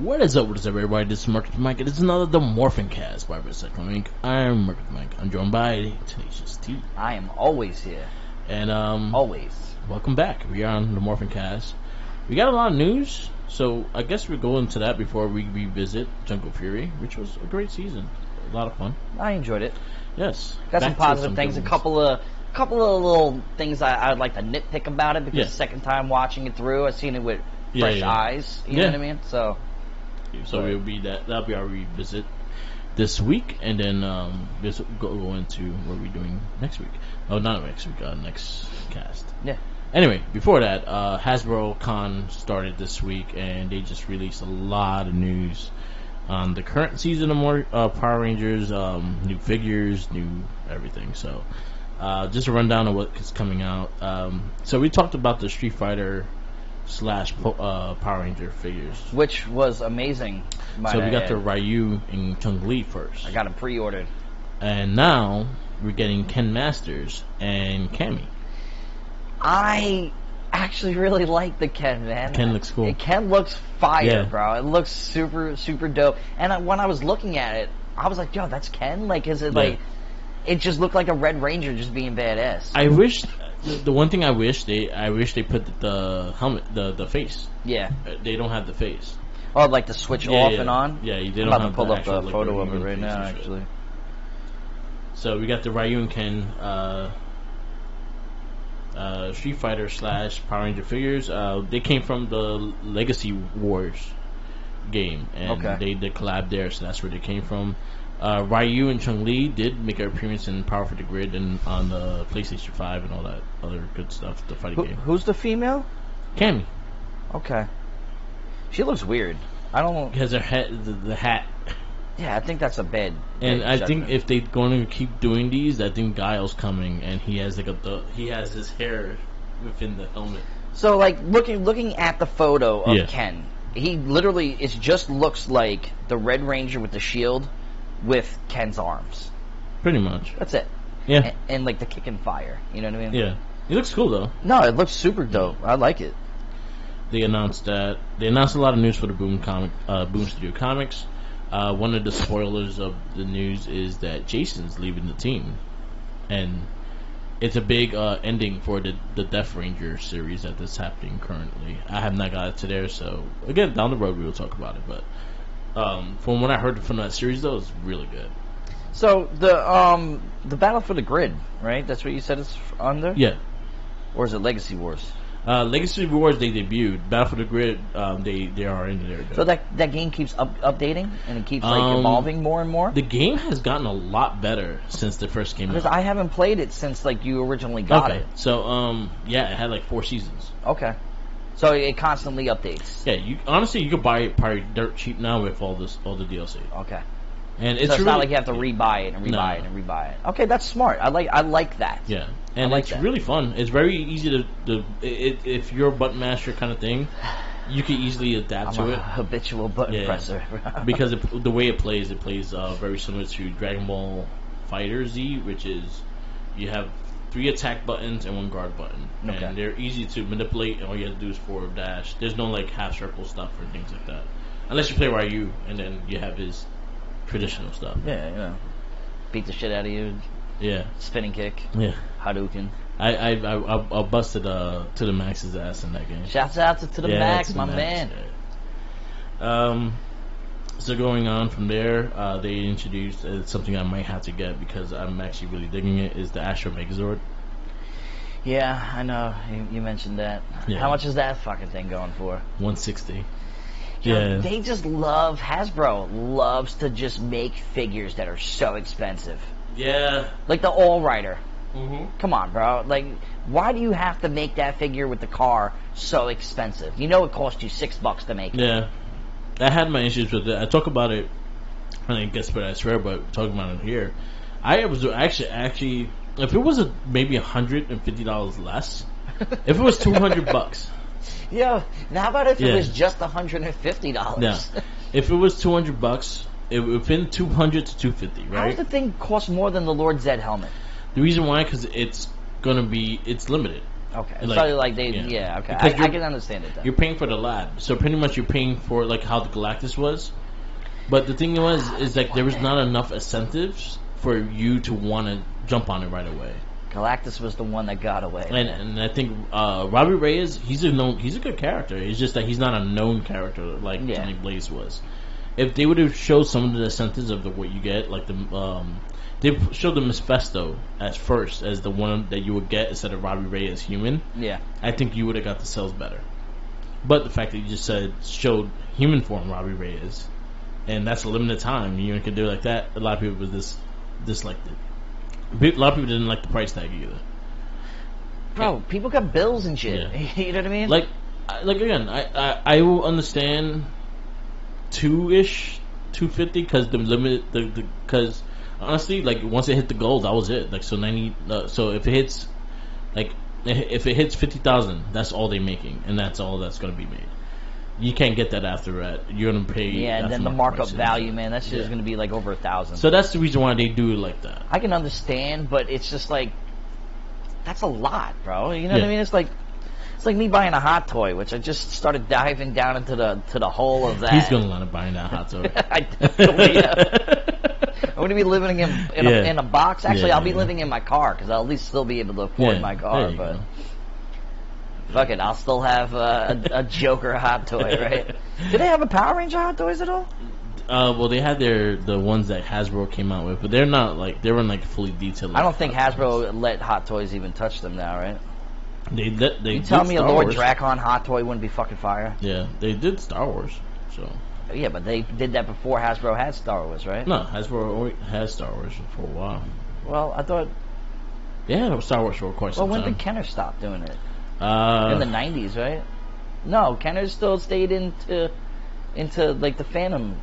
What is up, everybody? This is Marcus Mike. It is another The MorphineCast by Recycling Inc. I'm Marcus Mike. I'm joined by Tenacious T. I am always here. And, always. Welcome back. We are on The MorphineCast. We got a lot of news, so I guess we'll go into that before we revisit Jungle Fury, which was a great season. A lot of fun. I enjoyed it. Yes. Got some positive things, a couple of little things I would like to nitpick about it, because the second time watching it through, I've seen it with fresh eyes. You know what I mean? So it'll be that'll be our revisit this week, and then we'll go into what we're doing next week. Oh, not next week. Next cast. Yeah. Anyway, before that, Hasbro Con started this week, and they just released a lot of news on the current season of Power Rangers, new figures, new everything. So, just a rundown of what is coming out. So we talked about the Street Fighter / Power Ranger figures, which was amazing. So we got the Ryu and Chun-Li first. I got them pre-ordered, and now we're getting Ken Masters and Cammy. I actually really like the Ken, man. Ken looks cool. Ken looks fire, bro. It looks super, super dope. And when I was looking at it, I was like, yo, that's Ken? Like, is it like... It just looked like a Red Ranger just being badass. I wish... The one thing I wish they put the helmet, the face. Yeah. They don't have the face. Oh, like the switch off and on? Yeah, they don't I'm have about to pull up actual, a photo of it right now, actually. So we got the Ryu and Ken Street Fighter / Power Ranger figures. They came from the Legacy Wars game, and they collabed there, so that's where they came from. Ryu and Chun-Li did make an appearance in Power for the Grid and on the PlayStation 5 and all that other good stuff, the fighting game. Who's the female? Cammy. Okay. She looks weird. I don't know. Because her head, the hat. Yeah, I think that's a bad. And I think if they're going to keep doing these, I think Guile's coming, and he has he has his hair within the helmet. So, like, looking at the photo of Ken, he literally just looks like the Red Ranger with the shield with Ken's arms. Pretty much. That's it. Yeah. And like the kick and fire. You know what I mean? Yeah. He looks cool though. No, it looks super dope. I like it. They announced a lot of news for the Boom Studio Comics. One of the spoilers of the news is that Jason's leaving the team, and it's a big ending for the Death Ranger series that's happening currently. I have not got it to there, so again down the road we will talk about it. But from what I heard from that series, though, it's really good. So the Battle for the Grid, right? That's what you said it's under. Yeah. Or is it Legacy Wars? Legacy Wars they debuted. Battle for the Grid they are in there. So that game keeps updating and it keeps like evolving more and more. The game has gotten a lot better since the first came out. Because I haven't played it since like you originally got it. So it had like 4 seasons. Okay. So it constantly updates. Yeah, honestly you could buy it probably dirt cheap now with all the DLC. Okay. And it's not like you have to rebuy it and rebuy it and rebuy it. Okay, that's smart. I like that. Yeah, and it's really fun. It's very easy to if you're a button master kind of thing, you can easily adapt to it. Habitual button presser. Because the way it plays very similar to Dragon Ball Fighter Z, which is you have 3 attack buttons and 1 guard button, and they're easy to manipulate. And all you have to do is forward dash. There's no like half circle stuff or things like that, unless you play Ryu, and then you have his traditional stuff. Yeah, you know, beat the shit out of you. Yeah, spinning kick. Yeah, Hadouken. I busted to the Max's ass in that game. Shouts out to the Max, my man. So going on from there, they introduced something I might have to get because I'm actually really digging it. Is the Astro Megazord. Yeah, I know. You mentioned that. Yeah. How much is that fucking thing going for? $160. Yeah, they just Hasbro loves to just make figures that are so expensive. Yeah. Like the All Rider. Mm-hmm. Come on, bro. Like, why do you have to make that figure with the car so expensive? You know it cost you $6 to make it. Yeah. I had my issues with it. I talk about it, I guess, but I swear, but talking about it here. I was actually if it was maybe $150 less, if it was $200. Yeah, now how about if it was just $150? Yeah, if it was $200, it would been $200 to $250, right? How does the thing cost more than the Lord Zed helmet? The reason why, because it's limited. Okay, like, so like okay, I can understand it then. You're paying for the lab, so pretty much you're paying for like how the Galactus was. But the thing is like there was not enough incentives for you to want to jump on it right away. Galactus was the one that got away, and I think Robbie Reyes, he's a good character. It's just that he's not a known character like Johnny Blaze was. If they would have showed some of the incentives of what you get, like they showed the Mephisto at first as the one that you would get instead of Robbie Reyes human. Yeah, I think you would have got the sales better. But the fact that you just showed human form Robbie Reyes, and that's a limited time, you can do it like that. A lot of people was disliked it. A lot of people didn't like the price tag either. Bro, people got bills and shit. Yeah. You know what I mean? Like again, I will understand $250 because the limit because honestly, like once it hit the gold, that was it. Like so 90. So if it hits, like if it hits 50,000, that's all they're making, and that's all that's going to be made. You can't get that after that. You're gonna pay. Yeah, and then the markup value, man, that shit is gonna be like over 1,000. So that's the reason why they do it like that. I can understand, but it's just like that's a lot, bro. You know what I mean? It's like me buying a hot toy, which I just started diving down into the hole of that. He's gonna land up buying that hot toy. I definitely am. I'm gonna be living in a box. Actually, I'll be living in my car because I'll at least still be able to afford my car, but. Fuck it, I'll still have a Joker hot toy, right? Do they have a Power Ranger hot toys at all? Well, they had the ones that Hasbro came out with, but they're not like they weren't like fully detailed. I don't think Hasbro let Hot Toys even touch them now, right? They you tell me a Lord Dracon hot toy wouldn't be fucking fire? Yeah, they did Star Wars, so. Yeah, but they did that before Hasbro had Star Wars, right? No, Hasbro has Star Wars for a while. Well, I thought. Yeah, it was Star Wars for quite some time. Well, when did Kenner stop doing it? In the 90s, right? No, Kenner still stayed into like the Phantom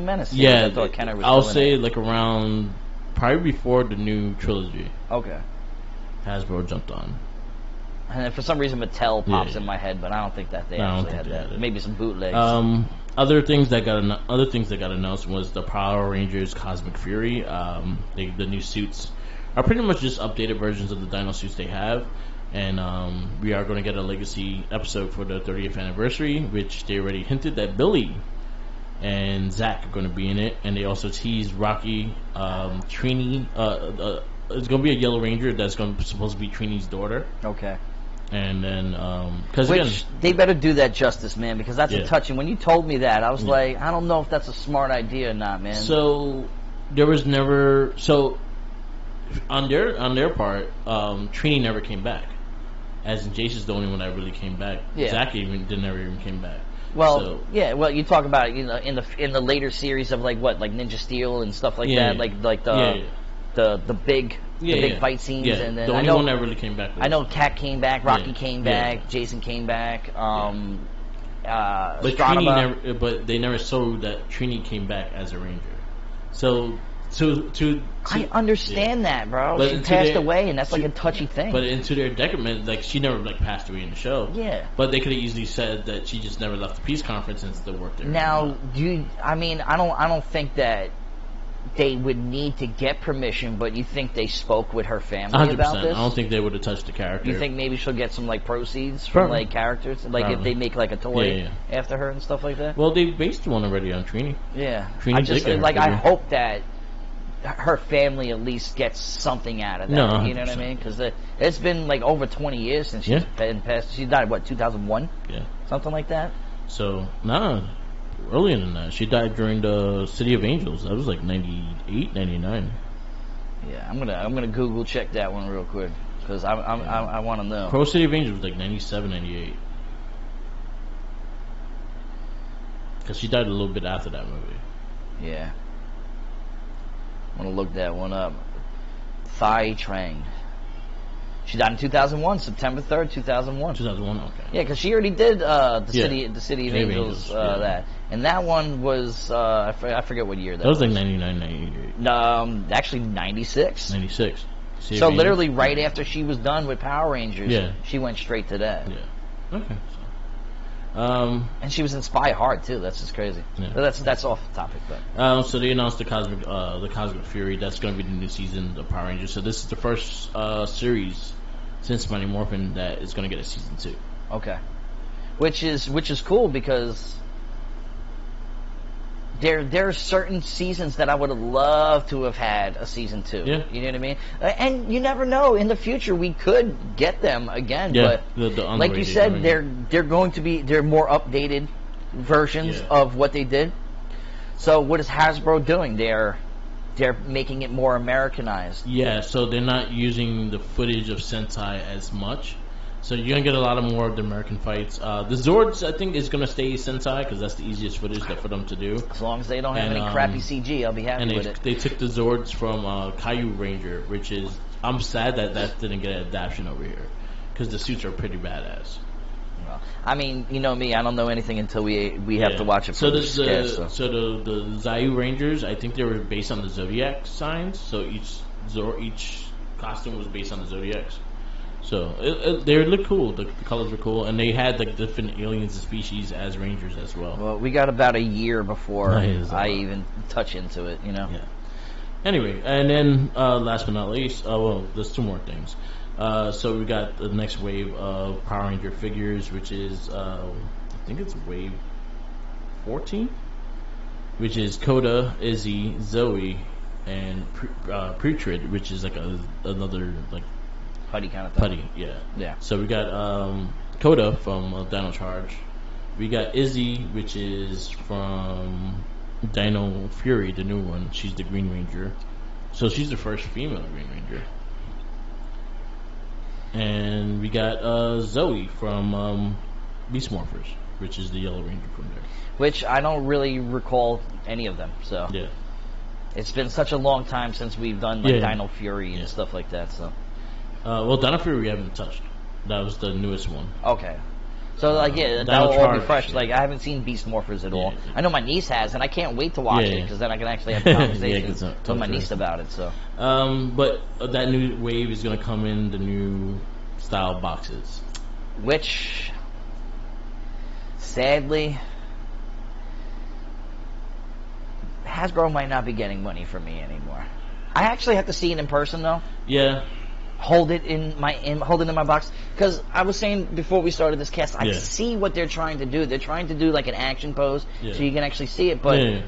Menace. Yeah, I thought Kenner was I'll say like around probably before the new trilogy. Okay. Hasbro jumped on. And then for some reason Mattel pops in my head, but I don't think that they actually had that. Maybe some bootlegs. Other things that got announced was the Power Rangers Cosmic Fury. The new suits are pretty much just updated versions of the Dino suits they have. And we are going to get a legacy episode for the 30th anniversary, which they already hinted that Billy and Zach are going to be in it. And they also teased Rocky, Trini. It's going to be a Yellow Ranger that's supposed to be Trini's daughter. Okay. And then, they better do that justice, man, because that's a touching. When you told me that, I was like, I don't know if that's a smart idea or not, man. So there was never on their part, Trini never came back. As in, Jason's the only one that really came back. Yeah. Zach never even came back. Well, well, you talk about it, in the later series of like Ninja Steel and stuff like that, like the big fight scenes, and then the only one that really came back. I know Cat came back, Rocky came back, Jason came back. But Trini but they never showed that Trini came back as a Ranger. So. I understand that, bro. But she passed away, and that's like a touchy thing. But into their decrement, like she never passed away in the show. Yeah. But they could have easily said that she just never left the peace conference and still worked there. Now, I don't think that they would need to get permission, but you think they spoke with her family 100%. about this? I don't think they would have touched the character. You think maybe she'll get some proceeds from like characters, like if they make like a toy after her and stuff like that? Well, they based one already on Trini. Yeah. Trini I hope that her family at least gets something out of that. No, you know what I mean? Because it's been like over 20 years since she's been passed. She died, 2001? Yeah. Something like that? So, earlier than that. She died during the City of Angels. That was like 98, 99. Yeah, I'm gonna Google check that one real quick. Because I want to know. Pro City of Angels was like 97, 98. Because she died a little bit after that movie. Yeah. I'm going to look that one up. Thai Trang. She died in 2001, September 3rd, 2001. 2001, okay. Yeah, because she already did the City of Angels, that. And that one was, I forget what year that was. That was like 99, 98. Actually 96. 96. So literally right after she was done with Power Rangers, she went straight to that. Yeah. Okay. And she was in Spy Hard too. That's just crazy. Yeah. But that's off topic. But so they announced the Cosmic Fury. That's going to be the new season of Power Rangers. So this is the first series since Mighty Morphin that is going to get a season 2. Okay, which is cool because there are certain seasons that I would have loved to have had a season 2. Yeah. You know what I mean? And you never know. In the future, we could get them again. Yeah, but the like you said, they're going to be more updated versions of what they did. So what is Hasbro doing? They're making it more Americanized. Yeah, so they're not using the footage of Sentai as much. So you're going to get a lot more of the American fights. The Zords, I think, is going to stay Sentai because that's the easiest footage for them to do. As long as they don't have any crappy CG, I'll be happy with it. They took the Zords from Caillou Ranger, which is... I'm sad that didn't get an adaptation over here because the suits are pretty badass. Well, I mean, you know me, I don't know anything until we have to watch it. So the Zayu Rangers, I think they were based on the Zodiac signs. So each costume was based on the Zodiacs. So they look cool. The colors were cool, and they had like different aliens and species as Rangers as well. Well, we got about a year before I even touch into it. You know. Yeah. Anyway, and then last but not least, there's 2 more things. So we got the next wave of Power Ranger figures, which is I think it's wave 14, which is Koda, Izzy, Zoe, and Putrid, which is like another like putty kind of thing. Putty, yeah. So we got Koda from Dino Charge. We got Izzy, which is from Dino Fury, the new one. She's the Green Ranger. So she's the first female Green Ranger. And we got Zoe from Beast Morphers, which is the Yellow Ranger from there. Which I don't really recall any of them. So yeah, it's been such a long time since we've done like Dino Fury and stuff like that. So well, Dino Fury we haven't touched. That was the newest one. Okay. So like that will all be fresh. Like I haven't seen Beast Morphers at all. I know my niece has, and I can't wait to watch it because then I can actually have a conversation with my niece about it. So, but that new wave is going to come in the new style boxes, which sadly Hasbro might not be getting money from me anymore. I actually have to see it in person though. Yeah. Hold it in my box because I was saying before we started this cast, I see what they're trying to do. They're trying to do like an action pose so you can actually see it. But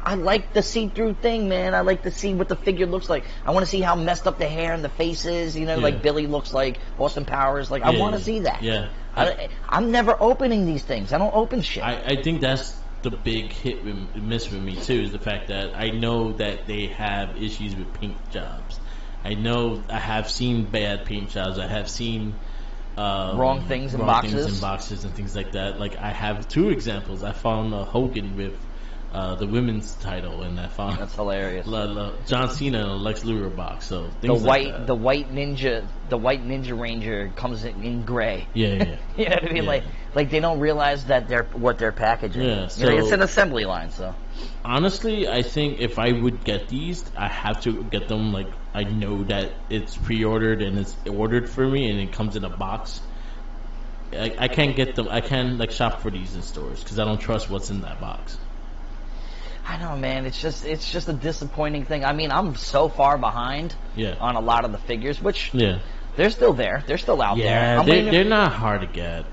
I like the see-through thing, man. I like to see what the figure looks like. I want to see how messed up the hair and the face is. You know, like Billy looks like Austin Powers. Like I want to see that. Yeah, I'm never opening these things. I don't open shit. I think that's the big miss with me too, is the fact that I know that they have issues with paint jobs. I know I have seen bad paint jobs. I have seen wrong things in boxes and things like that. Like I have 2 examples. I found Hogan with the women's title, and I found that's hilarious. John Cena in a Lex Luger box. So the white ninja ranger comes in gray. Yeah. You know what I mean? Like they don't realize that what they're packaging. Yeah, so it's an assembly line. So honestly, I think if I would get these, I have to get them like I know that it's pre-ordered and it's ordered for me, and it comes in a box. I can't get them. I can't like shop for these in stores because I don't trust what's in that box. I know, man. It's just a disappointing thing. I mean, I'm so far behind on a lot of the figures, which they're still there. They're still out there. They're not hard to get.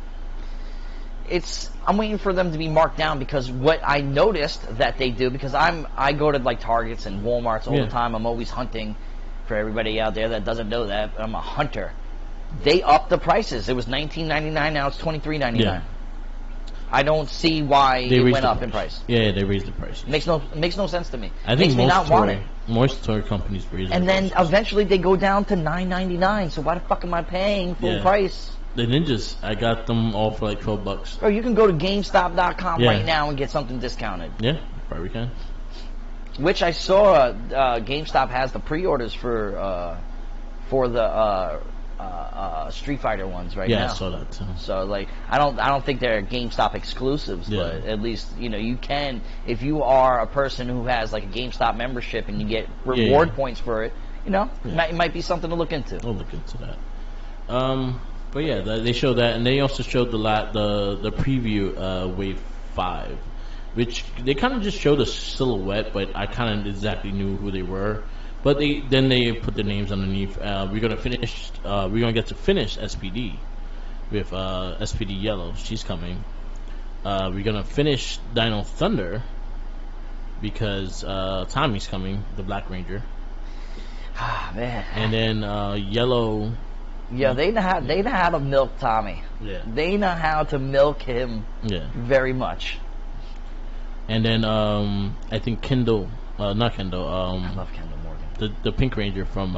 I'm waiting for them to be marked down because what I noticed that they do, because I go to like Targets and Walmarts all the time. I'm always hunting. For everybody out there that doesn't know that, I'm a hunter. They upped the prices. It was $19.99. Now it's $23.99. Yeah. I don't see why it went up in price. Yeah, they raised the price. Makes no sense to me. I think makes me not want it. Most toy companies raise. And then eventually they go down to $9.99. So why the fuck am I paying full price? The ninjas, I got them all for like $12. Bro, you can go to GameStop.com right now and get something discounted. Yeah, probably can. Which I saw GameStop has the pre-orders for the Street Fighter ones right now. Yeah, I saw that too. So like, I don't think they're GameStop exclusives, but at least you can, if you are a person who has like a GameStop membership and you get reward points for it. It might be something to look into. I'll look into that. But yeah, they showed that, and they also showed the preview Wave 5. Which they kind of just showed a silhouette, but I kind of exactly knew who they were. But they put their names underneath. We're gonna finish. We're gonna get to finish SPD with SPD Yellow. She's coming. We're gonna finish Dino Thunder because Tommy's coming, the Black Ranger. Ah, man. And then Yellow. Yeah, they know how to milk Tommy. Yeah. They know how to milk him. Yeah. Very much. And then I think Kendall, not Kendall. I love Kendall Morgan. The Pink Ranger from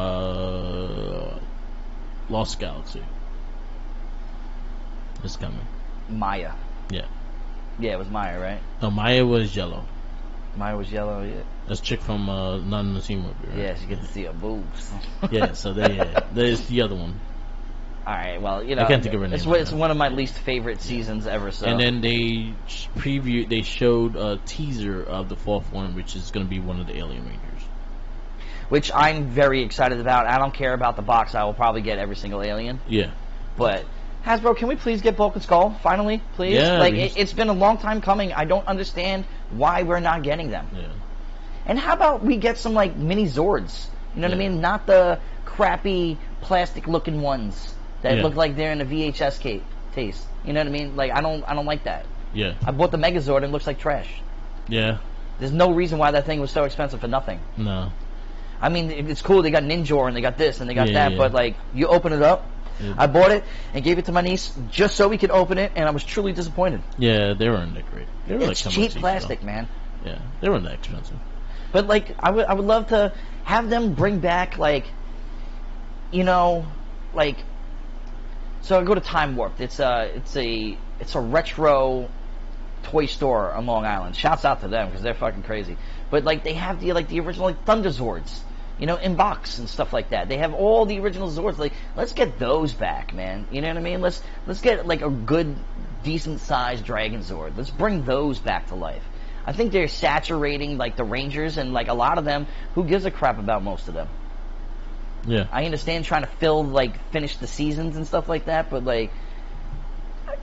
Lost Galaxy is coming. Maya. Yeah. Yeah, it was Maya, right? No, Maya was yellow. Maya was yellow, yeah. That's chick from Not in the Sea movie, right? Yeah, she gets to see her boobs. Yeah, so there's the other one. Alright, well, you know, I can't think of her name. It's one of my least favorite seasons ever. So. And then they showed a teaser of the fourth one, which is going to be one of the Alien Rangers. Which I'm very excited about. I don't care about the box. I will probably get every single alien. Yeah. But Hasbro, can we please get Bulk and Skull finally, please? Yeah. Like it's been a long time coming. I don't understand why we're not getting them. Yeah. And how about we get some like mini Zords? You know what I mean? Not the crappy plastic-looking ones that look like they're in a VHS taste. You know what I mean? Like I don't like that. Yeah. I bought the Megazord and it looks like trash. Yeah. There's no reason why that thing was so expensive for nothing. No. I mean, it's cool. They got Ninjor and they got this and they got that, but like you open it up. I bought it and gave it to my niece just so we could open it, and I was truly disappointed. Yeah, they weren't that great. They were it's like cheap plastic, man. Yeah, they weren't that expensive. But like, I would love to have them bring back like, you know, like. So I go to Time Warp. It's a retro toy store on Long Island. Shouts out to them because they're fucking crazy. But like they have the original like Thunder Zords, you know, in box and stuff like that. They have all the original Zords. Like let's get those back, man. You know what I mean? Let's get like a good, decent sized Dragon Zord. Let's bring those back to life. I think they're saturating like the Rangers and like a lot of them. Who gives a crap about most of them? Yeah. I understand trying to finish the seasons and stuff like that, but like,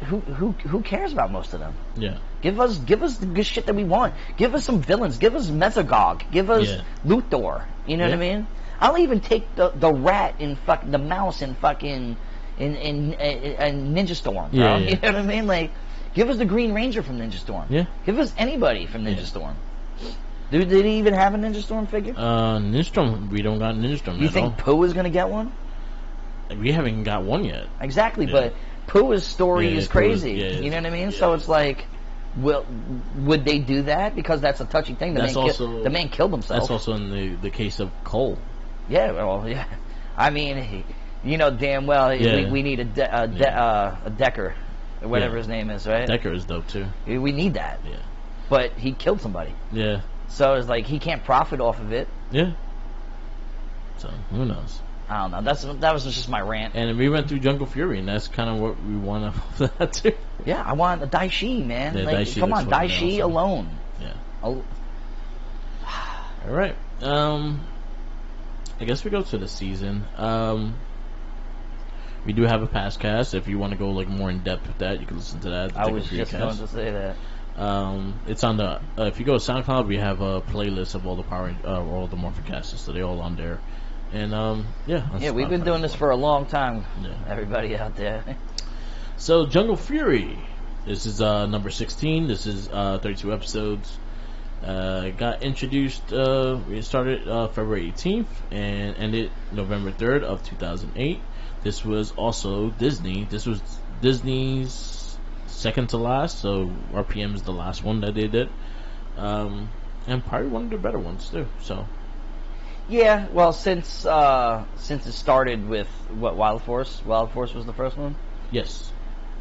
who cares about most of them? Yeah. Give us the good shit that we want. Give us some villains. Give us Mesogog. Give us Luthor. You know what I mean? I'll even take the rat in the mouse in fucking in Ninja Storm, bro. Yeah. You know what I mean? Like, give us the Green Ranger from Ninja Storm. Yeah. Give us anybody from Ninja Storm. Did he even have a Ninja Storm figure? Ninja Storm. We don't got Ninja Storm. You think Pooh is gonna get one? We haven't got one yet. Exactly, but Pooh's story is crazy. You know what I mean? So it's like, would they do that? Because that's a touchy thing. The man killed himself. That's also in the case of Cole. Yeah, well, yeah. I mean, you know damn well we need a Decker, or whatever his name is, right? Decker is dope too. We need that. Yeah. But he killed somebody. Yeah. So it's like he can't profit off of it. Yeah. So who knows? I don't know. That was just my rant. And we went through Jungle Fury, and that's kind of what we want off that too. Yeah, I want a Daishi, man. Yeah, like, Daishi come on, Daishi awesome. alone. Yeah. Oh. All right. I guess we go to the season. We do have a past cast. If you want to go like more in depth with that, you can listen to that. I was just going to say that. It's on the. If you go to SoundCloud, we have a playlist of all the all the MorphineCasts, so they're all on there. And yeah, we've been doing this for a long time. Yeah. Everybody out there. So Jungle Fury. This is number 16. This is 32 episodes. Got introduced. We started February 18th and ended November 3rd of 2008. This was also Disney. This was Disney's second to last. So RPM is the last one that they did, and probably one of the better ones too. So. Yeah, well, since it started with Wild Force was the first one. Yes.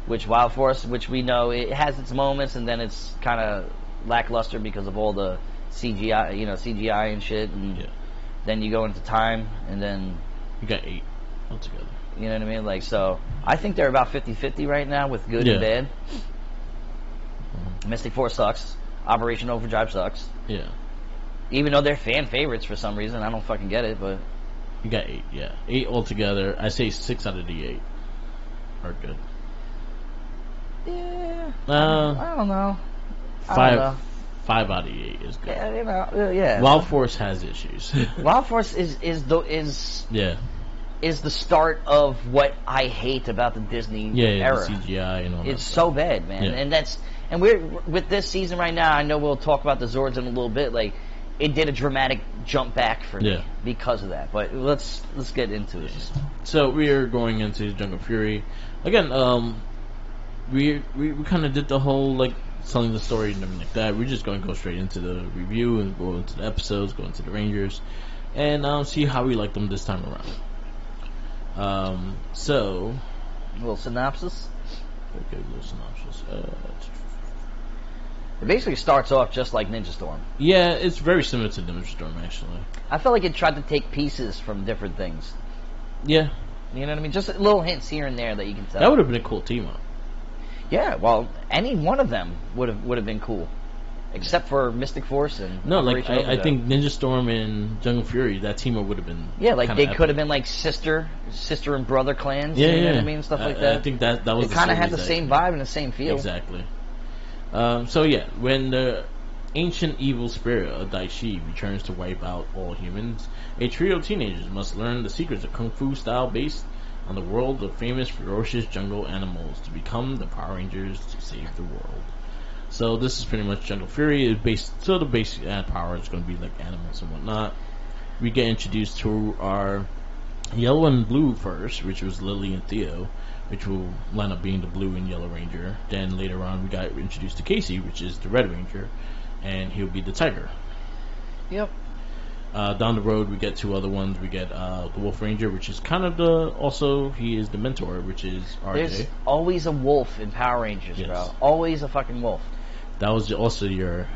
Which Wild Force, which we know it has its moments, and then it's kind of lackluster because of all the CGI and shit, and then you go into Time, and then you got 8 altogether. You know what I mean? Like, so I think they're about 50-50 right now with good and bad. Mystic Force sucks. Operation Overdrive sucks. Yeah. Even though they're fan favorites for some reason, I don't fucking get it. But you got 8, 8 altogether. I say 6 out of the 8 are good. Yeah, I don't know. 5 5 out of 8 is good. Yeah, yeah. Wild Force has issues. Wild Force is the start of what I hate about the Disney era. The CGI and all that. It's so bad, man. Yeah. And we're with this season right now. I know we'll talk about the Zords in a little bit. Like, it did a dramatic jump back for me because of that. But let's get into this. So we are going into Jungle Fury again. We kind of did the whole like telling the story and everything like that. We're just going to go straight into the review and go into the episodes, go into the Rangers, and see how we like them this time around. So a little synopsis. Okay, a little synopsis. It basically starts off just like Ninja Storm. Yeah, it's very similar to Ninja Storm, actually. I felt like it tried to take pieces from different things. Yeah. You know what I mean? Just little hints here and there that you can tell. That would have been a cool team up. Yeah, well, any one of them would have been cool, except for Mystic Force and I think Ninja Storm and Jungle Fury, that team up would have been they could have been like sister and brother clans. Yeah, you know what I mean, stuff like that. I think that was. It kind of had the same vibe and the same feel. Exactly. When the ancient evil spirit of Daishi returns to wipe out all humans, a trio of teenagers must learn the secrets of Kung Fu style based on the world of famous ferocious jungle animals to become the Power Rangers to save the world. So this is pretty much Jungle Fury. The basic power is going to be like animals and whatnot. We get introduced to our yellow and blue first, which was Lily and Theo, which will line up being the blue and yellow ranger. Then later on we got introduced to Casey, which is the red ranger, and he'll be the tiger. Yep. Down the road we get 2 other ones. We get the wolf ranger, which is kind of he is the mentor, which is RJ. There's always a wolf in Power Rangers, bro. Always a fucking wolf. That was also your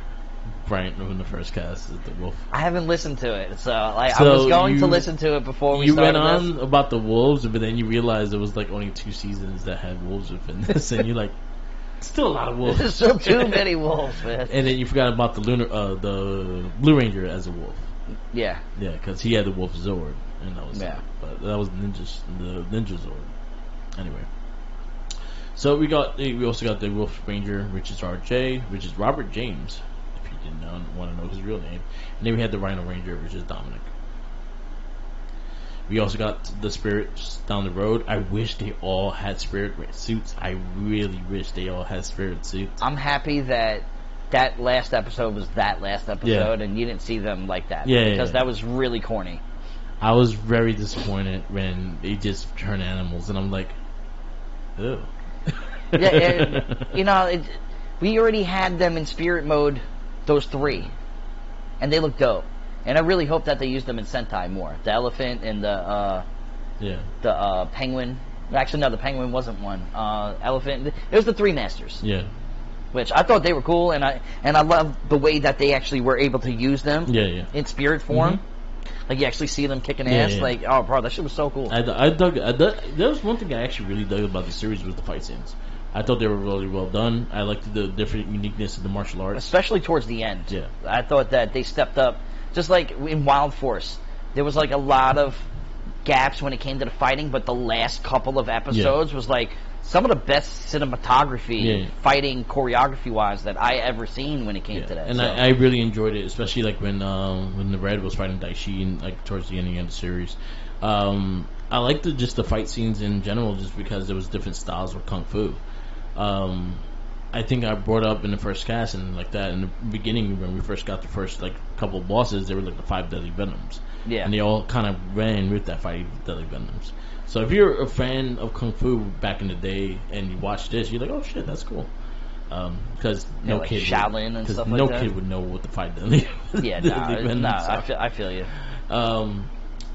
Brian from the first cast, is the wolf. I haven't listened to it, so I was going to listen to it before we started. You went on about the wolves, but then you realized there was like only 2 seasons that had wolves within this, and you're like, still a lot of wolves. There's still too many wolves, man. And then you forgot about the Blue Ranger as a wolf. Yeah. Yeah, because he had the Wolf Zord, and that was but that was the Ninja Zord. Anyway. So we also got the Wolf Ranger, which is RJ, which is Robert James, if you didn't want to know his real name. And then we had the Rhino Ranger, which is Dominic. We also got the Spirits down the road. I wish they all had Spirit suits. I really wish they all had Spirit suits. I'm happy that last episode was that last episode, and you didn't see them like that. Because that was really corny. I was very disappointed when they just turned animals, and I'm like, ew. We already had them in spirit mode, those 3, and they look dope. And I really hope that they use them in Sentai more. The elephant and the penguin. Actually, no, the penguin wasn't one. Elephant. It was the 3 masters. Yeah. Which I thought they were cool, and I love the way that they actually were able to use them. In spirit form. Mm-hmm. Like, you actually see them kicking ass. Like, oh, bro, that shit was so cool. I dug. There was one thing I actually really dug about the series was the fight scenes. I thought they were really well done. I liked the different uniqueness of the martial arts, especially towards the end. Yeah, I thought that they stepped up. Just like in Wild Force, there was like a lot of gaps when it came to the fighting, but the last couple of episodes was like some of the best cinematography, fighting choreography wise that I ever seen when it came to that. And I really enjoyed it, especially like when the Red was fighting Daishi and like towards the ending of the series. I liked just the fight scenes in general, just because there was different styles of kung fu. I think I brought up in the first cast and like that in the beginning when we first got the first like couple of bosses, they were like the 5 deadly venoms. Yeah, and they all kind of ran with that 5 deadly venoms. So if you're a fan of kung fu back in the day and you watch this, you're like, oh shit, that's cool. Because no kid, Shaolin and stuff like that. No kid would know what the 5 deadly. I feel you.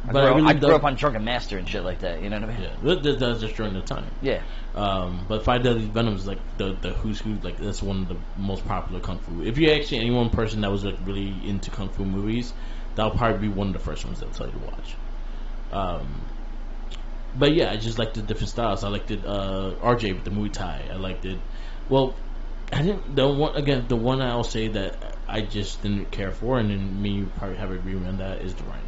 But I grew up on Drunken Master and shit like that. You know what I mean? Yeah, that's just during the time. Yeah. But 5 Deadly Venoms is like the who's who. Like that's one of the most popular kung fu. If you actually any one person that was like really into kung fu movies, that'll probably be one of the first ones they'll tell you to watch. But yeah, I just liked the different styles. I liked it. RJ with the Muay Thai. I liked it. Well, I didn't. The one I'll say that I just didn't care for, and then me probably have agreement on that is the Rhino.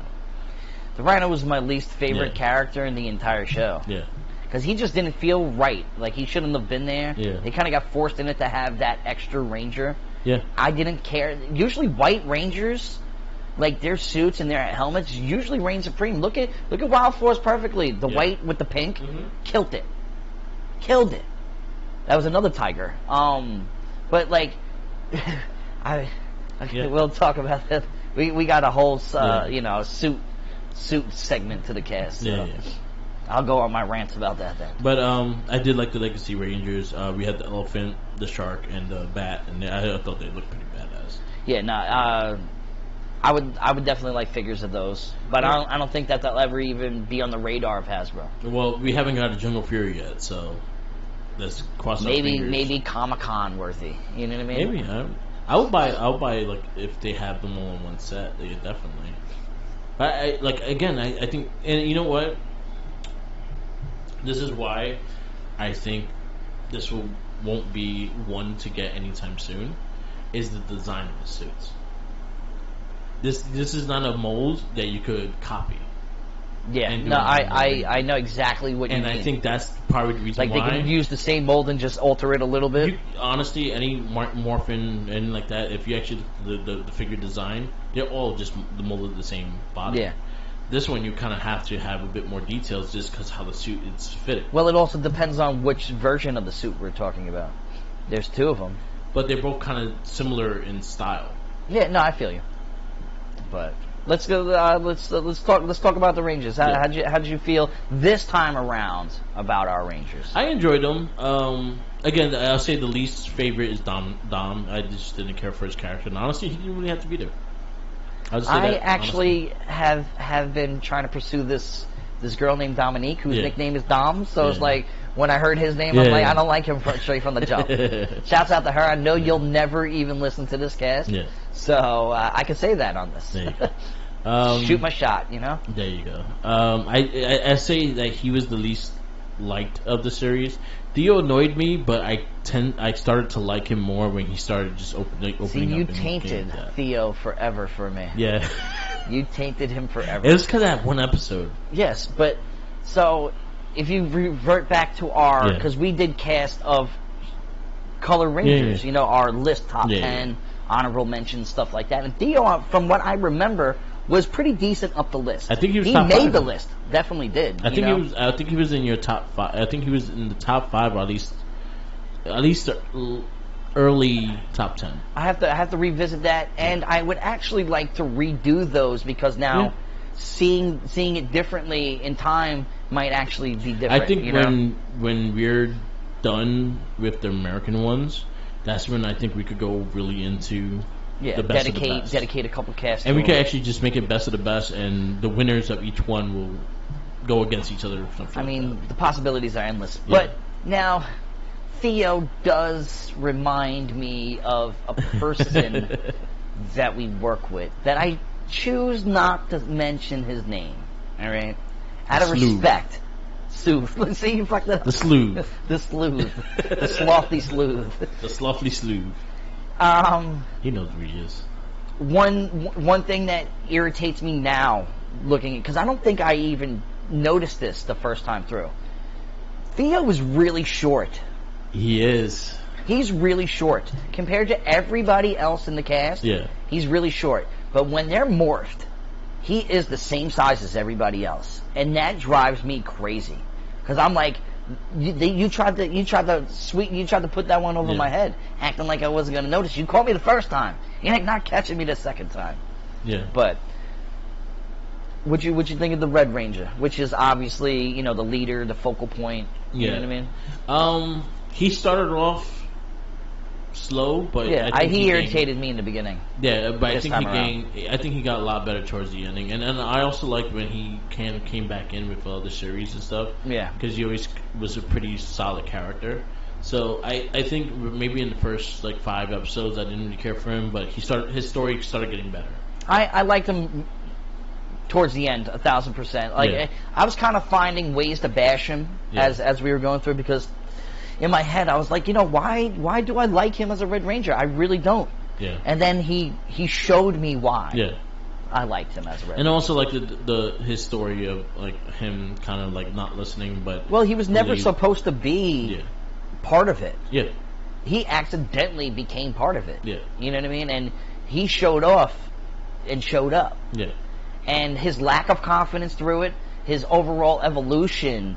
The Rhino was my least favorite character in the entire show. Yeah. Because he just didn't feel right. Like, he shouldn't have been there. Yeah. They kind of got forced in it to have that extra ranger. Yeah. I didn't care. Usually White Rangers, like their suits and their helmets, usually reign supreme. Look at Wild Force perfectly. The white with the pink, killed it. That was another tiger. But like, we'll talk about that. We got a whole suit segment to the cast. So. Yeah. I'll go on my rants about that then. But I did like the Legacy Rangers. We had the elephant, the shark, and the bat, and I thought they looked pretty badass. Yeah, no, I would definitely like figures of those, but I don't think that they'll ever even be on the radar of Hasbro. Well, we haven't got a Jungle Fury yet, so let's cross our fingers. Maybe Comic-Con worthy. You know what I mean? Maybe. I'll buy like if they have them all in one set. Yeah, definitely. But I think, and you know what? This is why I think this won't be one to get anytime soon, is the design of the suits. This is not a mold that you could copy. Yeah, no, I know exactly what you mean. And I think that's probably the reason why. Like they can use the same mold and just alter it a little bit? Honestly, any Morphin and like that, if you actually the figure design, they're all just the mold of the same body. Yeah. This one, you kind of have to have a bit more details just because how the suit is fitted. Well, it also depends on which version of the suit we're talking about. There's two of them. But they're both kind of similar in style. Yeah, no, I feel you. But let's go. Let's talk about the Rangers. How did you feel this time around about our Rangers? I enjoyed them. Again, I'll say the least favorite is Dom. I just didn't care for his character, and honestly, he didn't really have to be there. I actually have been trying to pursue this girl named Dominique, whose nickname is Dom. So it's like when I heard his name, I'm like, I don't like him straight from the jump. Shouts out to her. I know you'll never even listen to this cast, so I can say that on this. There you go. Shoot my shot, you know. There you go. I say that he was the least liked of the series. Theo annoyed me, but I started to like him more when he started just opening up. See, you tainted Theo forever for me. Yeah. You tainted him forever. It was because of that one episode. Yes, but so if you revert back to our, because we did cast of Color Rangers, you know, our list top 10, honorable mentions, stuff like that. And Theo, from what I remember, was pretty decent up the list. I think he was. He top made 5. the list. Definitely did. I think he was in your top 5. I think he was in the top 5, or at least the early top 10. I have to revisit that, and I would actually like to redo those because now seeing it differently in time might actually be different. I think when we're done with the American ones, that's when I think we could go really into. Yeah, the best of the best. Dedicate a couple casts. And we could actually just make it best of the best, and the winners of each one will go against each other. I mean, the possibilities are endless. Yeah. But now, Theo does remind me of a person that we work with that I choose not to mention his name. All right, out of respect. Sleuth. See, you fucked that up. The sleuth. The sleuth. The slothy sleuth. The slothy sleuth. He knows who he is. One thing that irritates me now, looking at, because I don't think I even noticed this the first time through. Theo is really short. He is. He's really short compared to everybody else in the cast. Yeah, he's really short. But when they're morphed, he is the same size as everybody else, and that drives me crazy. Because I'm like, you tried to put that one over my head, acting like I wasn't going to notice. You caught me the first time. You're not catching me the second time. Yeah. But what you think of the Red Ranger, which is obviously the leader, the focal point. You know what I mean? He started off slow, but he irritated me in the beginning. Yeah, but I think he got a lot better towards the ending, and I also liked when he came back in with the series and stuff. Yeah, because he always was a pretty solid character. So I think maybe in the first 5 episodes I didn't really care for him, but his story started getting better. I liked him towards the end 1,000%. I was kind of finding ways to bash him as we were going through, because in my head I was like, why do I like him as a Red Ranger? I really don't. Yeah. And then he showed me why. Yeah. I liked him as a Red And Ranger. also his story of him kind of not listening, but he was never supposed to be part of it. Yeah. he accidentally became part of it. Yeah. You know what I mean? And he showed off and showed up. Yeah. And his lack of confidence through it, his overall evolution,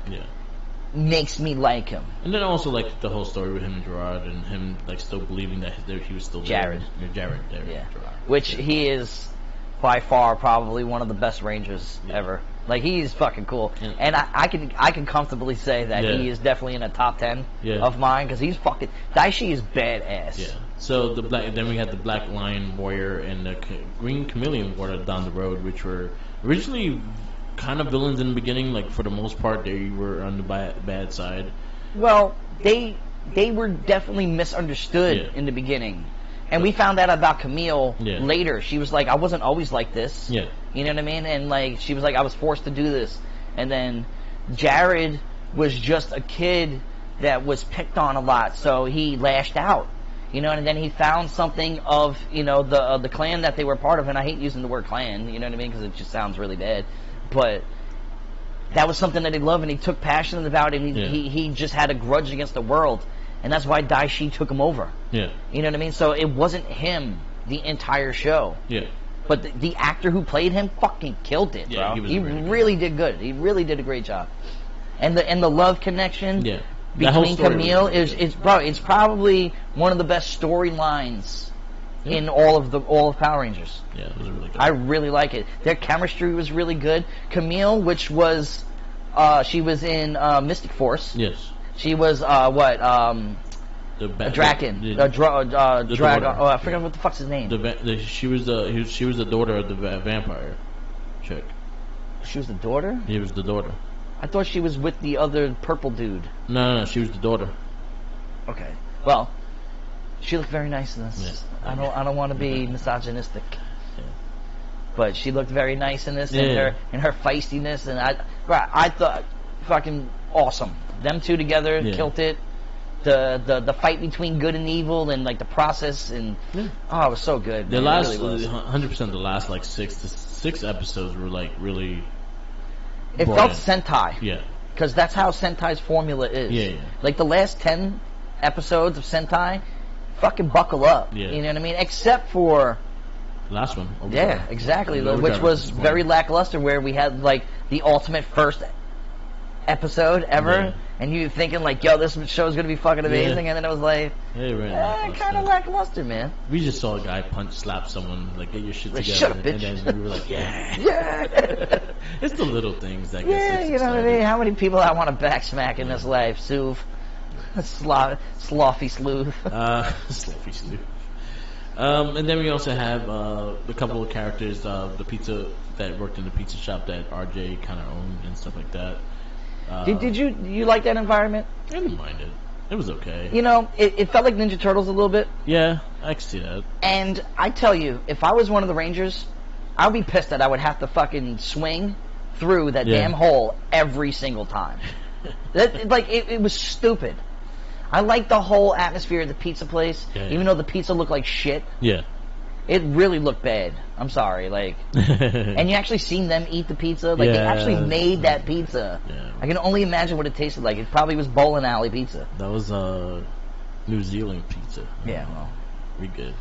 makes me like him. And then also like the whole story with him and Gerard, and him like still believing that he was still Jared. Gerard. Yeah. Gerard. Which he is by far probably one of the best Rangers ever. Like, he's fucking cool. Yeah. And I can comfortably say that he is definitely in a top 10 of mine, because he's fucking... Daishi is badass. Yeah. So then we had the Black Lion Warrior and the Green Chameleon Warrior down the road, which were originally kind of villains in the beginning. Like, for the most part, they were on the bad side. Well, they were definitely misunderstood in the beginning. And we found out about Camille later. She was like, I wasn't always like this. Yeah. You know what I mean? And like, she was like, I was forced to do this. And then Jared was just a kid that was picked on a lot, so he lashed out. You know, and then he found something of, you know, the clan that they were part of. And I hate using the word clan, you know what I mean? Because it just sounds really bad. But that was something that he loved, and he took passion about it. And he just had a grudge against the world. And that's why Daishi took him over. Yeah. You know what I mean? So it wasn't him the entire show. Yeah. But the actor who played him fucking killed it, bro. Yeah, he really did good. He really did a great job. And the love connection between Camille is probably one of the best storylines in all of Power Rangers. Yeah, it was really good. I really like it. Their chemistry was really good. Camille, which was she was in Mystic Force. Yes. She was Draken. Dragon. Oh, I forgot what the fuck's his name. She was the daughter of the vampire chick. She was the daughter? He was the daughter. I thought she was with the other purple dude. No, she was the daughter. Okay. Well, she looked very nice in this. Yeah. I don't want to be misogynistic. Yeah. But she looked very nice in this, and her feistiness, and I thought fucking awesome. Them two together killed it. The fight between good and evil, and like the process, and it was so good. The last 100%, the last like 6 episodes were like really. It felt Sentai. Yeah. Because that's how Sentai's formula is. Yeah. Like the last 10 episodes of Sentai, fucking buckle up. Yeah. You know what I mean? Except for. Last one. Yeah, exactly. Which was very lackluster, where we had like the ultimate first episode ever, and you thinking like, yo, this show's gonna be fucking amazing, and then it was like, kind of lackluster, man. We just saw a guy slap someone, like, get your shit together, bitch. And then we were like, yeah. It's the little things that gets you know what I mean? How many people I want to backsmack in this life, Suv? Slothy sleuth. Slothy sleuth. And then we also have a couple of characters, the pizza that worked in the pizza shop that RJ kind of owned and stuff like that. Did you like that environment? I didn't mind it. It was okay. You know, it felt like Ninja Turtles a little bit. Yeah, I can see that. And I tell you, if I was one of the Rangers, I would be pissed that I would have to fucking swing through that damn hole every single time. It was stupid. I liked the whole atmosphere of the pizza place, even though the pizza looked like shit. Yeah. It really looked bad. I'm sorry, and you actually seen them eat the pizza. They actually made that pizza. Yeah. I can only imagine what it tasted like. It probably was bowling alley pizza. That was New Zealand pizza. Yeah, well, we good.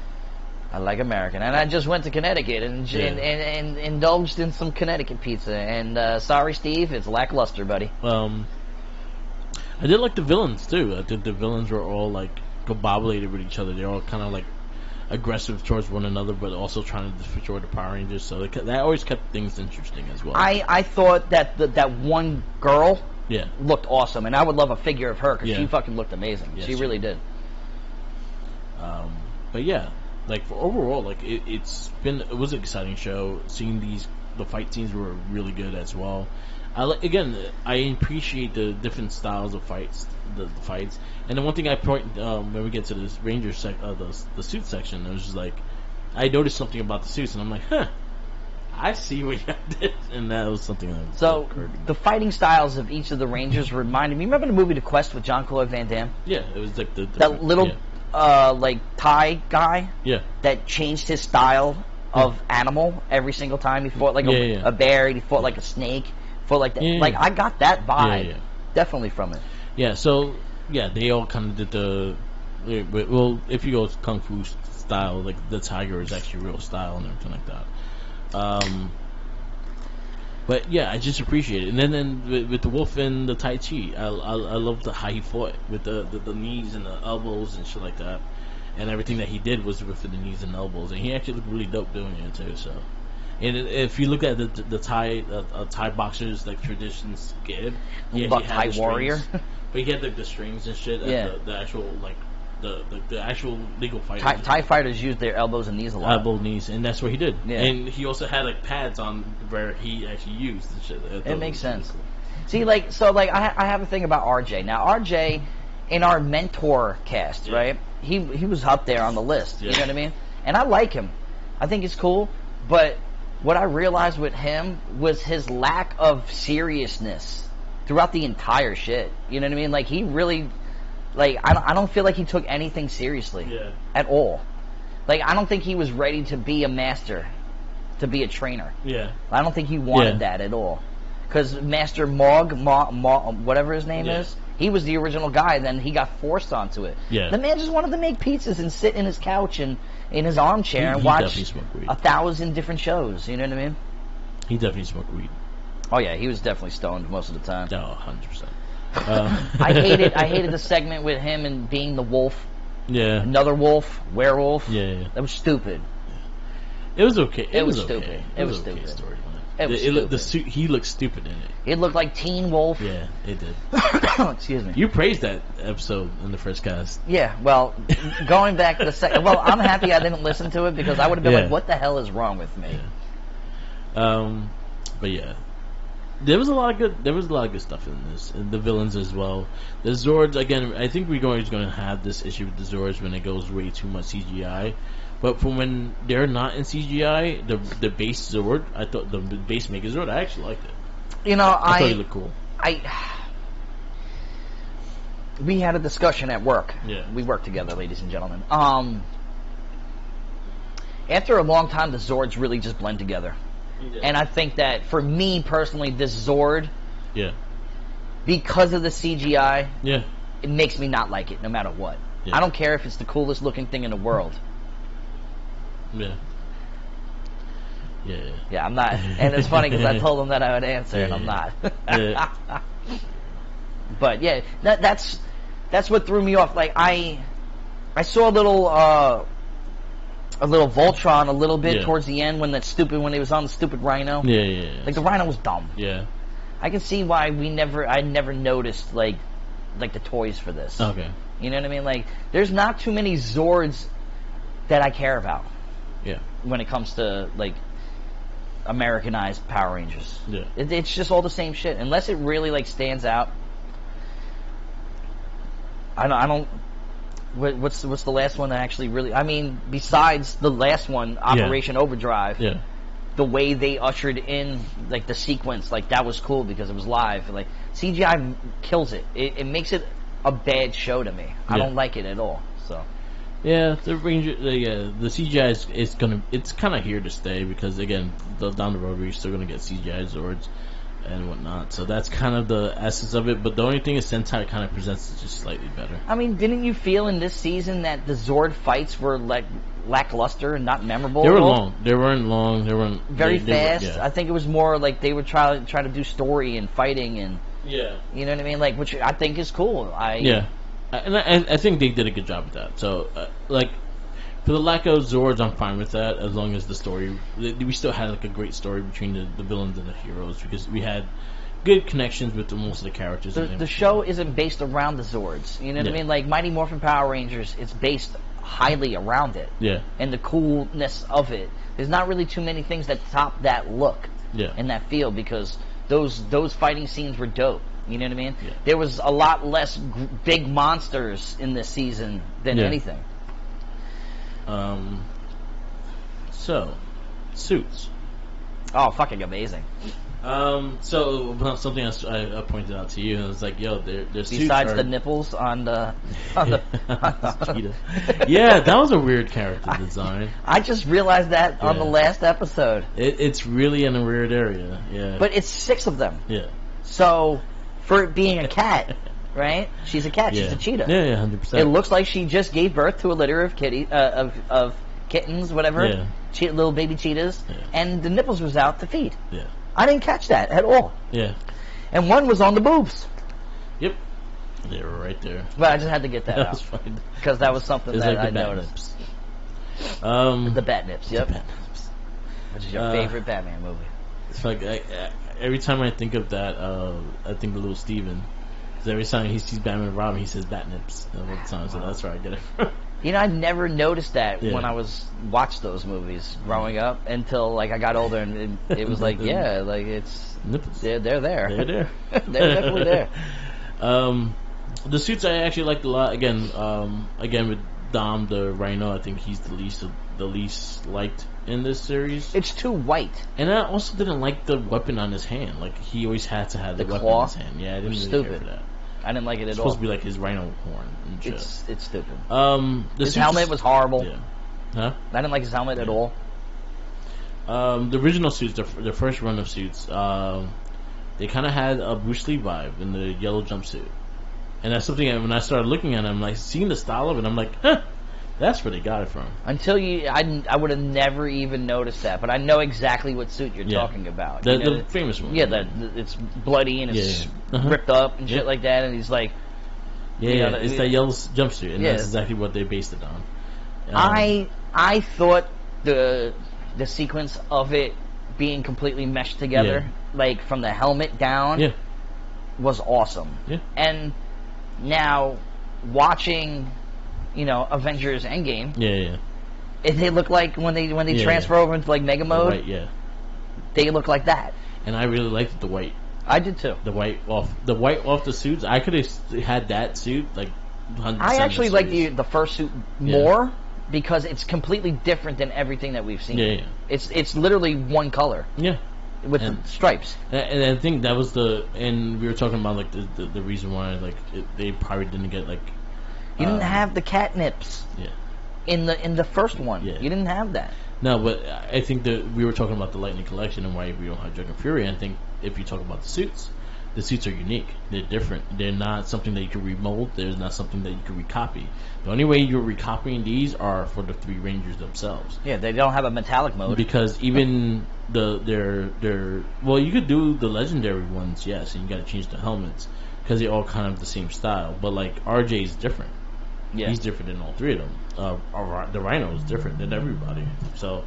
I like American, and I just went to Connecticut and indulged in some Connecticut pizza. And sorry, Steve, it's lackluster, buddy. I did like the villains too. I think the villains were all like combobulated with each other. They're all kind of like aggressive towards one another, but also trying to destroy the Power Rangers. So that always kept things interesting as well. I thought that that one girl looked awesome, and I would love a figure of her because she fucking looked amazing. Yes, she really did. But yeah, like for overall, like it was an exciting show. Seeing the fight scenes were really good as well. I appreciate the different styles of fights, the fights. And the one thing I point when we get to this Ranger the suit section, I was just like, I noticed something about the suits, and I'm like, I see what you did, and that was something that occurred to me. The fighting styles of each of the Rangers reminded me. Remember the movie The Quest with Jean-Claude Van Damme? Yeah, it was like that little like Thai guy. Yeah, that changed his style of animal every single time. He fought like a bear. He fought like a snake. Like that. Like I got that vibe definitely from it. Yeah, so they all kind of did well, if you go kung fu style, like the tiger is actually real style and everything like that. But yeah, I just appreciate it. And then with the wolf and the Tai Chi, I love how he fought with the knees and the elbows and shit like that. And everything that he did was with the knees and elbows, and he actually looked really dope doing it too. So, and if you look at the Thai boxers like traditions give, Thai warrior, but he had the strings and shit. Yeah, the actual like the actual legal fighters. Thai fighters use their elbows and knees a lot. Elbow, knees, and that's what he did. Yeah. And he also had like pads on where he actually used and shit. It makes sense. Cool. See, I have a thing about RJ. Now, RJ, in our mentor cast, right? He was up there on the list. You know what I mean? And I like him. I think he's cool. But what I realized with him was his lack of seriousness throughout the entire shit. You know what I mean? Like, he really... Like, I don't feel like he took anything seriously at all. Like, I don't think he was ready to be a master, to be a trainer. Yeah. I don't think he wanted that at all. Because Master Mog, whatever his name is, he was the original guy, then he got forced onto it. Yeah. The man just wanted to make pizzas and sit in his couch and in his armchair and watch 1,000 different shows. You know what I mean? He definitely smoked weed. Oh, yeah, he was definitely stoned most of the time. No, 100%. I hated the segment with him and being the wolf. Yeah. Another wolf, werewolf. Yeah. That was stupid. It was okay. It was stupid. It was stupid. The suit, he looked stupid in it. It looked like Teen Wolf. Yeah, it did. Excuse me. You praised that episode in the first cast. Yeah, well, going back to the second... Well, I'm happy I didn't listen to it because I would have been like, what the hell is wrong with me? Yeah. But yeah. There was a lot of good stuff in this, and the villains as well. The Zords, again, I think we're going to have this issue with the Zords when it goes way too much CGI. But for when they're not in CGI, the base Zord, I thought the base Megazord, I actually liked it. You know, I thought he looked cool. We had a discussion at work. Yeah. We work together, ladies and gentlemen. After a long time, the Zords really just blend together. Yeah. And I think that, for me personally, this Zord, because of the CGI, it makes me not like it, no matter what. Yeah. I don't care if it's the coolest looking thing in the world. Yeah. Yeah, I'm not. And it's funny because I told him that I would answer, and I'm not. But yeah, that's what threw me off. Like I saw a little Voltron a little bit towards the end when he was on the stupid Rhino. Yeah. Like the Rhino was dumb. Yeah. I can see why I never noticed like the toys for this. Okay. You know what I mean? Like there's not too many Zords that I care about. Yeah. When it comes to like Americanized Power Rangers. Yeah. It's just all the same shit. Unless it really like stands out. I don't. What's the last one that actually really? I mean, besides the last one, Operation Overdrive. Yeah. The way they ushered in like the sequence, like that was cool because it was live. Like CGI kills it. It makes it a bad show to me. I don't like it at all. So. Yeah, the Ranger, the CGI it's kind of here to stay because again, down the road we're still gonna get CGI Zords and whatnot. So that's kind of the essence of it. But the only thing is Sentai kind of presents it just slightly better. I mean, didn't you feel in this season that the Zord fights were like lackluster and not memorable? They were long. They weren't long. They weren't very fast. I think it was more like they were trying to do story and fighting and you know what I mean, like which I think is cool. And I think they did a good job with that. So, like, for the lack of Zords, I'm fine with that as long as the story... We still had, like, a great story between the villains and the heroes because we had good connections with most of the characters. The show isn't based around the Zords. You know what I mean? Like, Mighty Morphin Power Rangers, it's based highly around it. Yeah. And the coolness of it. There's not really too many things that top that look and that feel because those fighting scenes were dope. You know what I mean? Yeah. There was a lot less big monsters in this season than anything. So, Suits. Oh, fucking amazing. So something else I pointed out to you, and it's like, yo, there's besides the nipples on the yeah, that was a weird character design. I just realized that on the last episode. It's really in a weird area. Yeah, but it's 6 of them. Yeah. So, for it being a cat, right? She's a cat. She's a cheetah. Yeah, 100%. It looks like she just gave birth to a litter of of kittens, whatever. Yeah. Little baby cheetahs, and the nipples was out to feed. Yeah. I didn't catch that at all. Yeah. And one was on the boobs. Yep. They were right there. But I just had to get that out. That's fine. Because that was something that like I noticed. Nips. The bat nips, yep. The bat nips. Which is your favorite Batman movie. It's like every time I think of that, I think of little Steven. Because every time he sees Batman and Robin, he says bat nips all the time. So that's where I get it from. You know, I never noticed that when I watched those movies growing up until like I got older, and it was like, yeah, like it's nipples. They're there. They're there. They're definitely there. The suits I actually liked a lot. Again with Dom the Rhino, I think he's the least liked in this series. It's too white. And I also didn't like the weapon on his hand. Like he always had to have the weapon claw? in his hand. Yeah, I didn't really stupid. care for that. I didn't like it at all. It's supposed to be like his rhino horn and shit. It's stupid. His helmet was horrible. Yeah. Huh? I didn't like his helmet at all. The original suits, the first run of suits, they kind of had a Bruce Lee vibe in the yellow jumpsuit. And that's something when I started looking at them, like seeing the style of it, I'm like, huh, that's where they got it from. Until I would have never even noticed that, but I know exactly what suit you're talking about. The famous one. Yeah, it's bloody and it's ripped up and shit like that, and he's like, it's that yellow jumpsuit, and that's exactly what they based it on. I thought the sequence of it being completely meshed together, like from the helmet down, was awesome. Yeah. And now watching, Avengers Endgame, they look like when they transfer over into like Mega Mode, right, they look like that. And I really liked the white. I did too. The white off the suits. I could have had that suit like 100%. I actually like the first suit more because it's completely different than everything that we've seen. Yeah. It's literally one color. Yeah. With the stripes. And I think that was and we were talking about like the reason why like they probably didn't get like you didn't have the catnips. Yeah. In the first one. Yeah. You didn't have that. No, but I think that we were talking about the Lightning Collection and why we don't have Joker Fury. I think if you talk about the suits are unique. They're different. They're not something that you can remold. There's not something that you can recopy. The only way you're recopying these are for the three Rangers themselves. Yeah, they don't have a metallic mode. Because even you could do the legendary ones, yes, and you got to change the helmets because they all kind of the same style. But like RJ is different. Yeah, he's different than all three of them. The Rhino is different than everybody. So,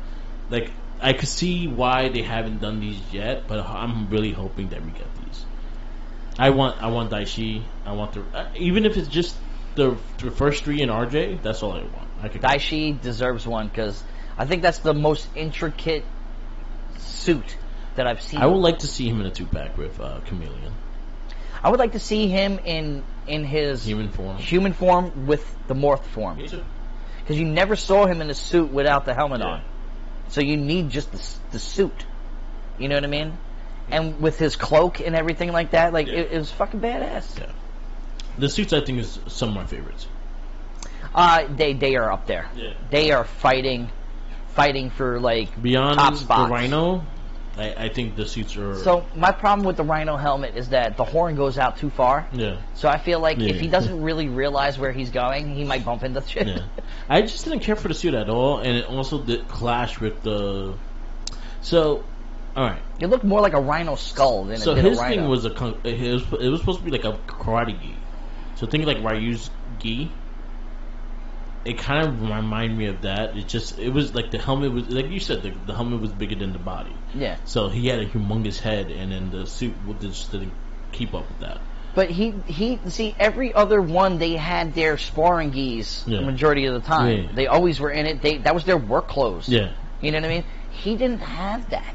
like, I could see why they haven't done these yet, but I'm really hoping that we get these. I want Daishi. I want even if it's just the first three in RJ. That's all I want. Daishi deserves one because I think that's the most intricate suit that I've seen. I would like to see him in a 2-pack with Chameleon. I would like to see him in his human form with the morph form. Because you never saw him in a suit without the helmet on. So you need just the suit. You know what I mean? And with his cloak and everything like that, like it was fucking badass. Yeah. The suits I think is some of my favorites. They are up there. Yeah. They are fighting for like beyond top spots. The Rhino. I think the suits are... So, my problem with the Rhino helmet is that the horn goes out too far. Yeah. So, I feel like if he doesn't really realize where he's going, he might bump into shit. Yeah. I just didn't care for the suit at all, and it also did clash with the... So, alright. It looked more like a Rhino skull than it did a Rhino. So, his thing was it was supposed to be like a karate gi. So, think like Ryu's gi. It kind of reminded me of that. It was like the helmet was, like you said, the helmet was bigger than the body. Yeah. So he had a humongous head, and then the suit just didn't keep up with that. But see, every other one, they had their sparring gis the majority of the time. Yeah. They always were in it. That was their work clothes. Yeah. You know what I mean? He didn't have that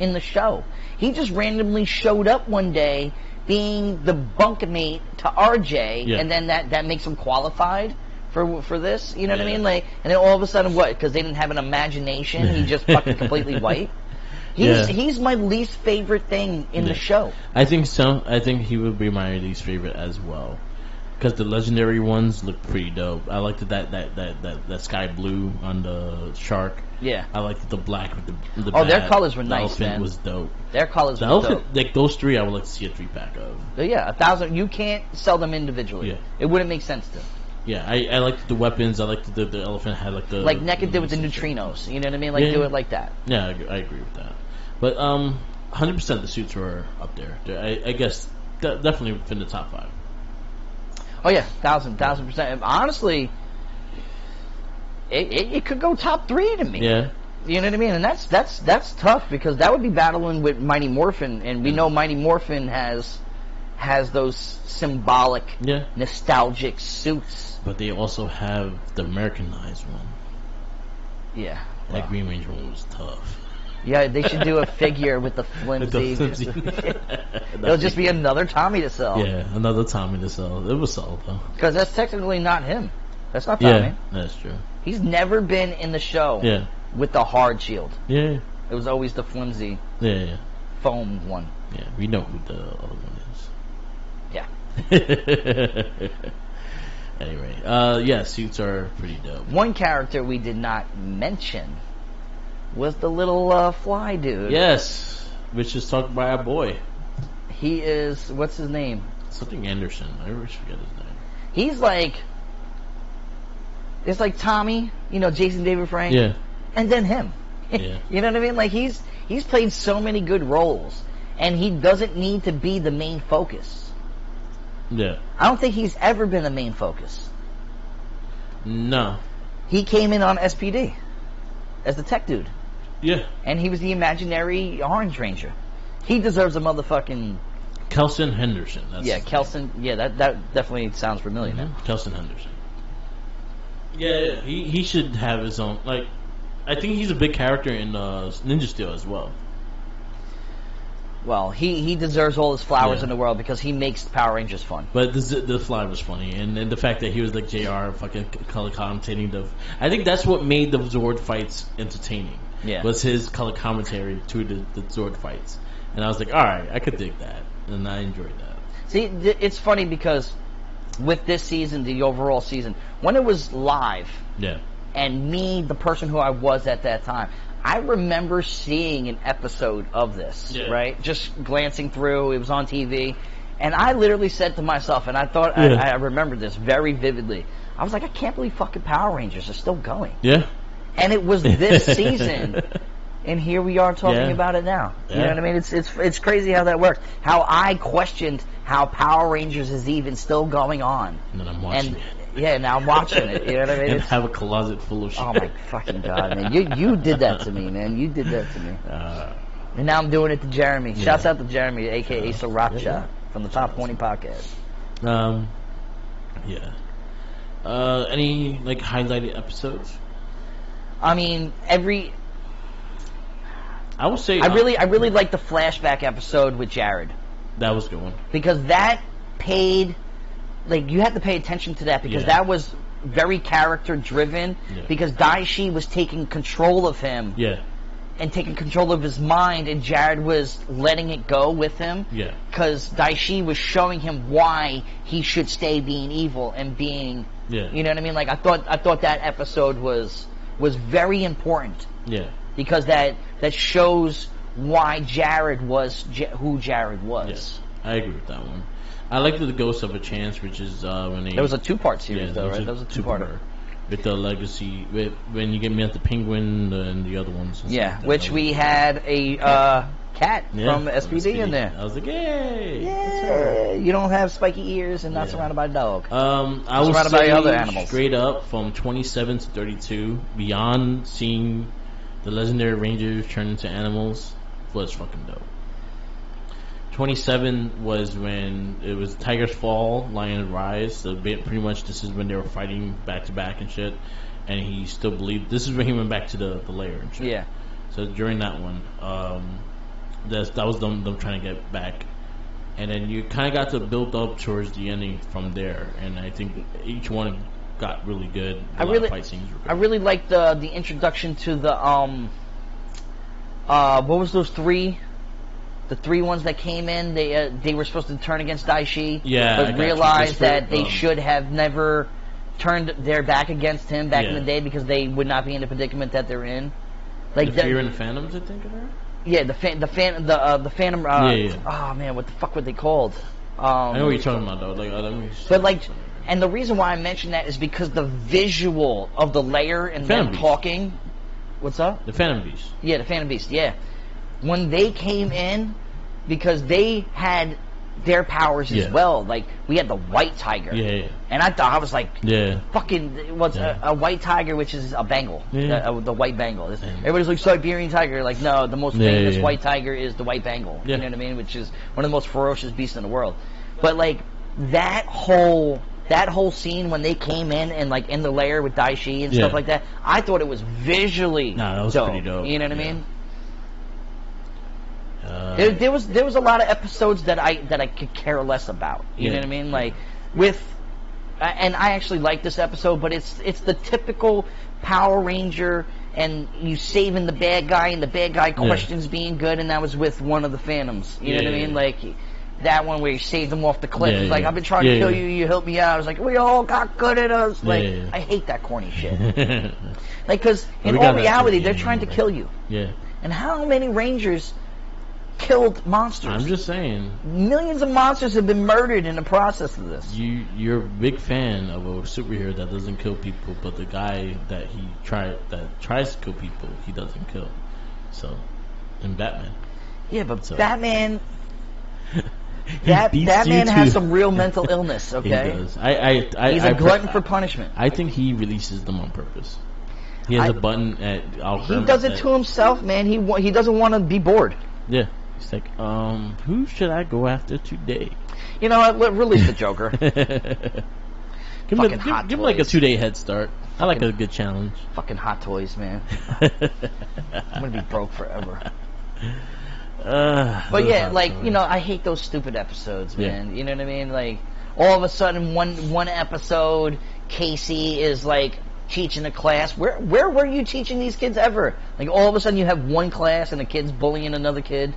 in the show. He just randomly showed up one day being the bunkmate to RJ, and then that makes him qualified for this, you know what I mean? Like, and then all of a sudden, what? Because they didn't have an imagination, he just fucking completely white. He's my least favorite thing in the show. I think so. I think he would be my least favorite as well, because the legendary ones look pretty dope. I liked that sky blue on the shark. Yeah. I liked the black with the Oh, their bat. colors were the nice, elephant man. was dope. Their colors The were elephant, dope. like those three, I would like to see a 3-pack of. But yeah, 1,000. You can't sell them individually. Yeah. It wouldn't make sense to. Yeah, I liked the weapons. I liked the elephant had like the Like NECA did with the neutrinos. You know what I mean? Like do it like that. Yeah, I agree with that. But 100% the suits were up there. I guess definitely within the top 5. Oh yeah, 1,000%. Honestly, it could go top 3 to me. Yeah. You know what I mean? And that's tough because that would be battling with Mighty Morphin, and we know Mighty Morphin has those symbolic, nostalgic suits. But they also have the Americanized one. Yeah. That Green Ranger one was tough. Yeah, they should do a figure with the flimsy. It'll just be another Tommy to sell. Yeah, another Tommy to sell. It was sold though. Because that's technically not him. That's not Tommy. Yeah, that's true. He's never been in the show with the hard shield. Yeah. It was always the flimsy foam one. Yeah, we know who the other one is. Yeah. Anyway, suits are pretty dope. One character we did not mention was the little fly dude. Yes, which is talked by our boy. He is, what's his name? Something Anderson. I always forget his name. He's like, it's like Tommy, you know, Jason David Frank. Yeah. And then him. Yeah. You know what I mean? Like he's played so many good roles, and he doesn't need to be the main focus. Yeah. I don't think he's ever been the main focus. No. He came in on SPD as the tech dude. Yeah. And he was the imaginary Orange Ranger. He deserves a motherfucking... Kelson Henderson. That's Kelson. Yeah, that definitely sounds familiar now. Kelson Henderson. Yeah, he should have his own... Like, I think he's a big character in Ninja Steel as well. Well, he deserves all his flowers in the world because he makes Power Rangers fun. But the fly was funny, and the fact that he was like JR fucking color commentating I think that's what made the Zord fights entertaining. Yeah, was his color commentary to the Zord fights, and I was like, all right, I could dig that, and I enjoyed that. See, it's funny because with this season, the overall season, when it was live, and me, the person who I was at that time, I remember seeing an episode of this, right? Just glancing through, it was on TV, and I literally said to myself, and I thought, I remember this very vividly, I was like, I can't believe fucking Power Rangers are still going. Yeah. And it was this season, and here we are talking about it now. You know what I mean? It's crazy how that works. How I questioned how Power Rangers is even still going on. And then I'm watching it. Yeah, now I'm watching it. You know what I mean? And have a closet full of shit. Oh my fucking god, man! You did that to me, man. You did that to me. And now I'm doing it to Jeremy. Shouts out to Jeremy, aka Sriracha, from the Top 20 podcast. Any like highlighted episodes? I mean, I would say I really like the flashback episode with Jared. That was a good one because that paid. Like, you had to pay attention to that because that was very character driven because Daishi was taking control of him and taking control of his mind, and Jared was letting it go with him because Daishi was showing him why he should stay being evil and being you know what I mean? Like, I thought that episode was very important because that shows why Jared was who Jared was. I agree with that one. I liked the Ghost of a Chance, which is when they... There was a 2-part series, though, right? That was a 2-parter. With the legacy, when you get me at the Penguin and the other ones. Yeah, which we had a cat from SPD in there. I was like, yay! Yeah, you don't have spiky ears and not surrounded by a dog. I was surrounded by other animals. Straight up, from 27 to 32, beyond seeing the legendary Rangers turn into animals, was fucking dope. 27 was when it was Tiger's Fall, Lion Rise. So pretty much this is when they were fighting back to back and shit. And he still believed. This is when he went back to the lair and shit. Yeah. So during that one, that was them trying to get back. And then you kind of got to build up towards the ending from there. And I think each one got really good. A lot of fight scenes were good. I really liked the introduction to the what was those three? The 3 ones that came in, they were supposed to turn against Daishi, but realized that they should have never turned their back against him back in the day because they would not be in the predicament that they're in. Like the Fear and Phantoms, I think, are. Yeah, the Phantom. Oh man, what the fuck were they called? I know what you're talking about, though. But like, and the reason why I mention that is because the visual of the layer and them talking. What's up? The Phantom Beast. Yeah, the Phantom Beast. Yeah, when they came in, because they had their powers as well. Like we had the White Tiger. Yeah. And I was like, fucking, what's a White Tiger, which is a Bengal, the White Bengal. Everybody's like Siberian Tiger. Like, no, the most famous White Tiger is the White Bengal. You know what I mean? Which is one of the most ferocious beasts in the world. But like that whole scene when they came in and like in the lair with Daishi and stuff like that, I thought it was visually that was dope. pretty dope. You know what I mean? There was a lot of episodes that I could care less about. You know what I mean? Like with, and I actually like this episode, but it's the typical Power Ranger and you saving the bad guy and the bad guy questions being good, and that was with one of the Phantoms. You know what I mean? Like that one where he saved him off the cliff. He's like, I've been trying to kill you, you helped me out. I was like, we all got good at us. Like I hate that corny shit. Like, because in all reality, they're trying to kill you. Yeah. And how many Rangers killed monsters? I'm just saying. Millions of monsters have been murdered in the process of this. You're a big fan of a superhero that doesn't kill people, but the guy that tries to kill people, he doesn't kill. So, in Batman. Yeah, but Batman. Batman has some real mental illness. Okay. He does. He's a glutton for punishment. I think he releases them on purpose. He has a button at. He does it to himself, man. He doesn't want to be bored. Yeah. He's like, who should I go after today? You know what? Release the Joker. give him like a 2-day head start. I like a good challenge. Fucking Hot Toys, man. I'm gonna be broke forever. But yeah, like, you know, I hate those stupid episodes, man. You know what I mean? Like, all of a sudden, one episode, Casey is like teaching a class. Where were you teaching these kids ever? Like, all of a sudden you have one class and the kid's bullying another kid.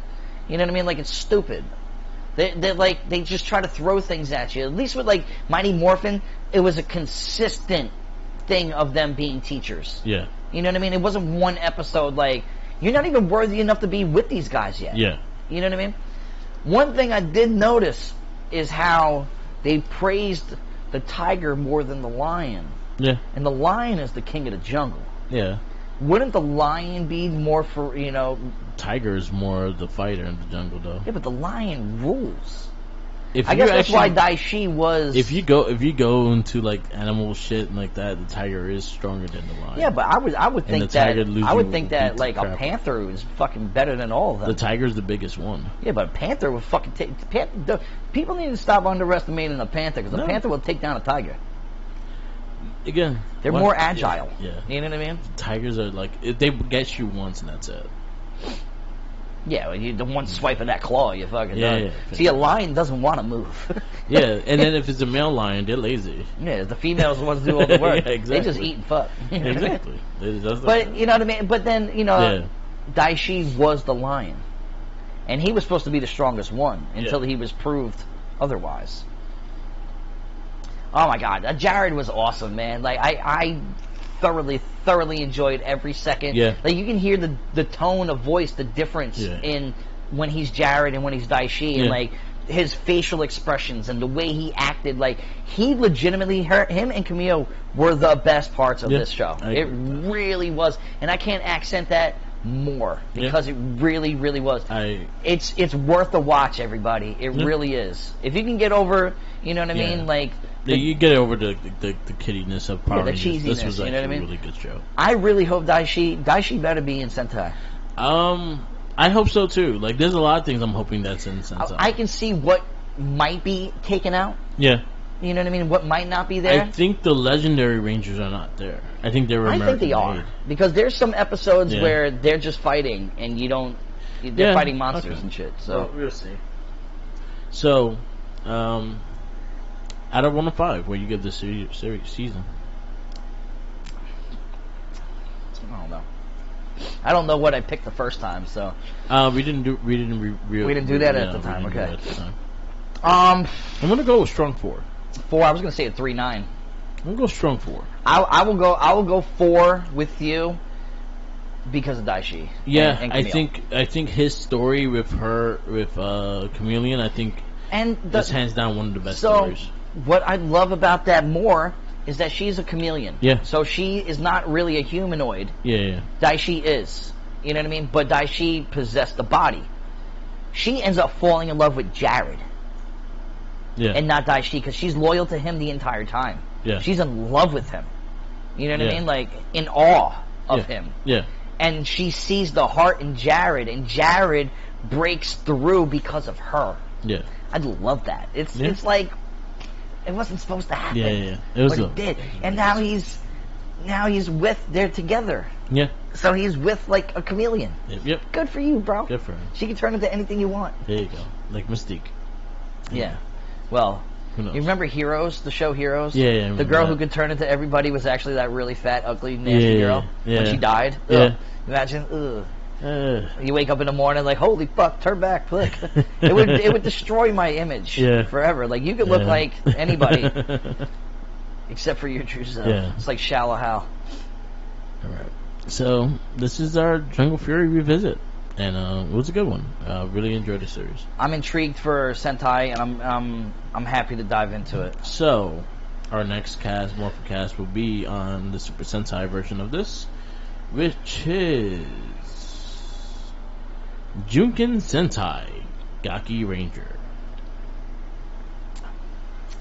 You know what I mean? Like, it's stupid. They just try to throw things at you. At least with like Mighty Morphin, it was a consistent thing of them being teachers. Yeah. You know what I mean? It wasn't one episode like, you're not even worthy enough to be with these guys yet. Yeah. You know what I mean? One thing I did notice is how they praised the tiger more than the lion. Yeah. And the lion is the king of the jungle. Yeah. Wouldn't the lion be more for, you know... Tiger is more the fighter in the jungle, though. Yeah, but the lion rules. I guess that's why Daishi was... If you go into like animal shit and like that, the tiger is stronger than the lion. Yeah, but I would think that like a panther is fucking better than all of them. The tiger's the biggest one. Yeah, but a panther would fucking take... People need to stop underestimating a panther, because a panther will take down a tiger. Again, they're more agile. Yeah. You know what I mean? Tigers are like, they get you once and that's it. Yeah, well, you the one swipe of that claw, you fucking done. Yeah. See, a lion doesn't want to move. Yeah, and then if it's a male lion, they're lazy. Yeah, the females are the ones who do all the work. Yeah, exactly. They just eat and fuck. Exactly. But you know what I mean? But then, you know, Daishi was the lion. And he was supposed to be the strongest one until he was proved otherwise. Oh my god, Jared was awesome, man. Like I thoroughly enjoyed every second. Yeah. Like you can hear the tone of voice, the difference in when he's Jared and when he's Daishi, and like his facial expressions and the way he acted. Like he legitimately him and Camille were the best parts of this show. It really was, and I can't accent that more because it really was. It's worth a watch, everybody. It really is. If you can get over, you know what I mean, like. You get over the kiddiness of Power Rangers. Cheesiness, this was actually a really good show. I really hope Daishi better be in Sentai. I hope so too. Like, there's a lot of things I'm hoping that's in Sentai. I can see what might be taken out. Yeah. You know what I mean? What might not be there. I think the Legendary Rangers are not there. I think they're American. I think they are, because there's some episodes where they're just fighting and you don't. They're fighting monsters and shit. So well, we'll see. So, out of 1 to 5, where you give this season? I don't know. I don't know what I picked the first time, so we didn't do that at the time. Okay. I'm gonna go with strong 4. 4. I was gonna say a 3.9. I'm gonna go strong 4. I will go 4 with you. Because of Daishi. Yeah, and I think his story with her, with Chameleon, I think is hands down one of the best stories. What I love about that more is that she's a chameleon. Yeah. So she is not really a humanoid. Yeah. Daishi is. You know what I mean? But Daishi possessed the body. She ends up falling in love with Jared. Yeah. And not Daishi, because she's loyal to him the entire time. Yeah. She's in love with him. You know what I mean? Like, in awe of him. Yeah. And she sees the heart in Jared, and Jared breaks through because of her. Yeah. I love that. It's like it wasn't supposed to happen. Yeah. It was, but it did. And now he's with, they're together. Yeah. So he's with like a chameleon. Yep. Good for you, bro. Good for him. She can turn into anything you want. There you go. Like Mystique. Yeah. Well, who knows? You remember Heroes, the show Heroes? Yeah. The girl who could turn into everybody was actually that really fat, ugly, nasty girl. Yeah. When she died. Yeah. Ugh. Imagine. Ugh. You wake up in the morning like, holy fuck, turn back, look. it would destroy my image forever. Like, you could look like anybody except for your true self. Yeah. It's like Shallow Hal. Alright. So, this is our Jungle Fury revisit. And it was a good one. Really enjoyed the series. I'm intrigued for Sentai, and I'm happy to dive into it. So, our next cast, MorphineCast, will be on the Super Sentai version of this, which is Junkin Sentai Gaki Ranger.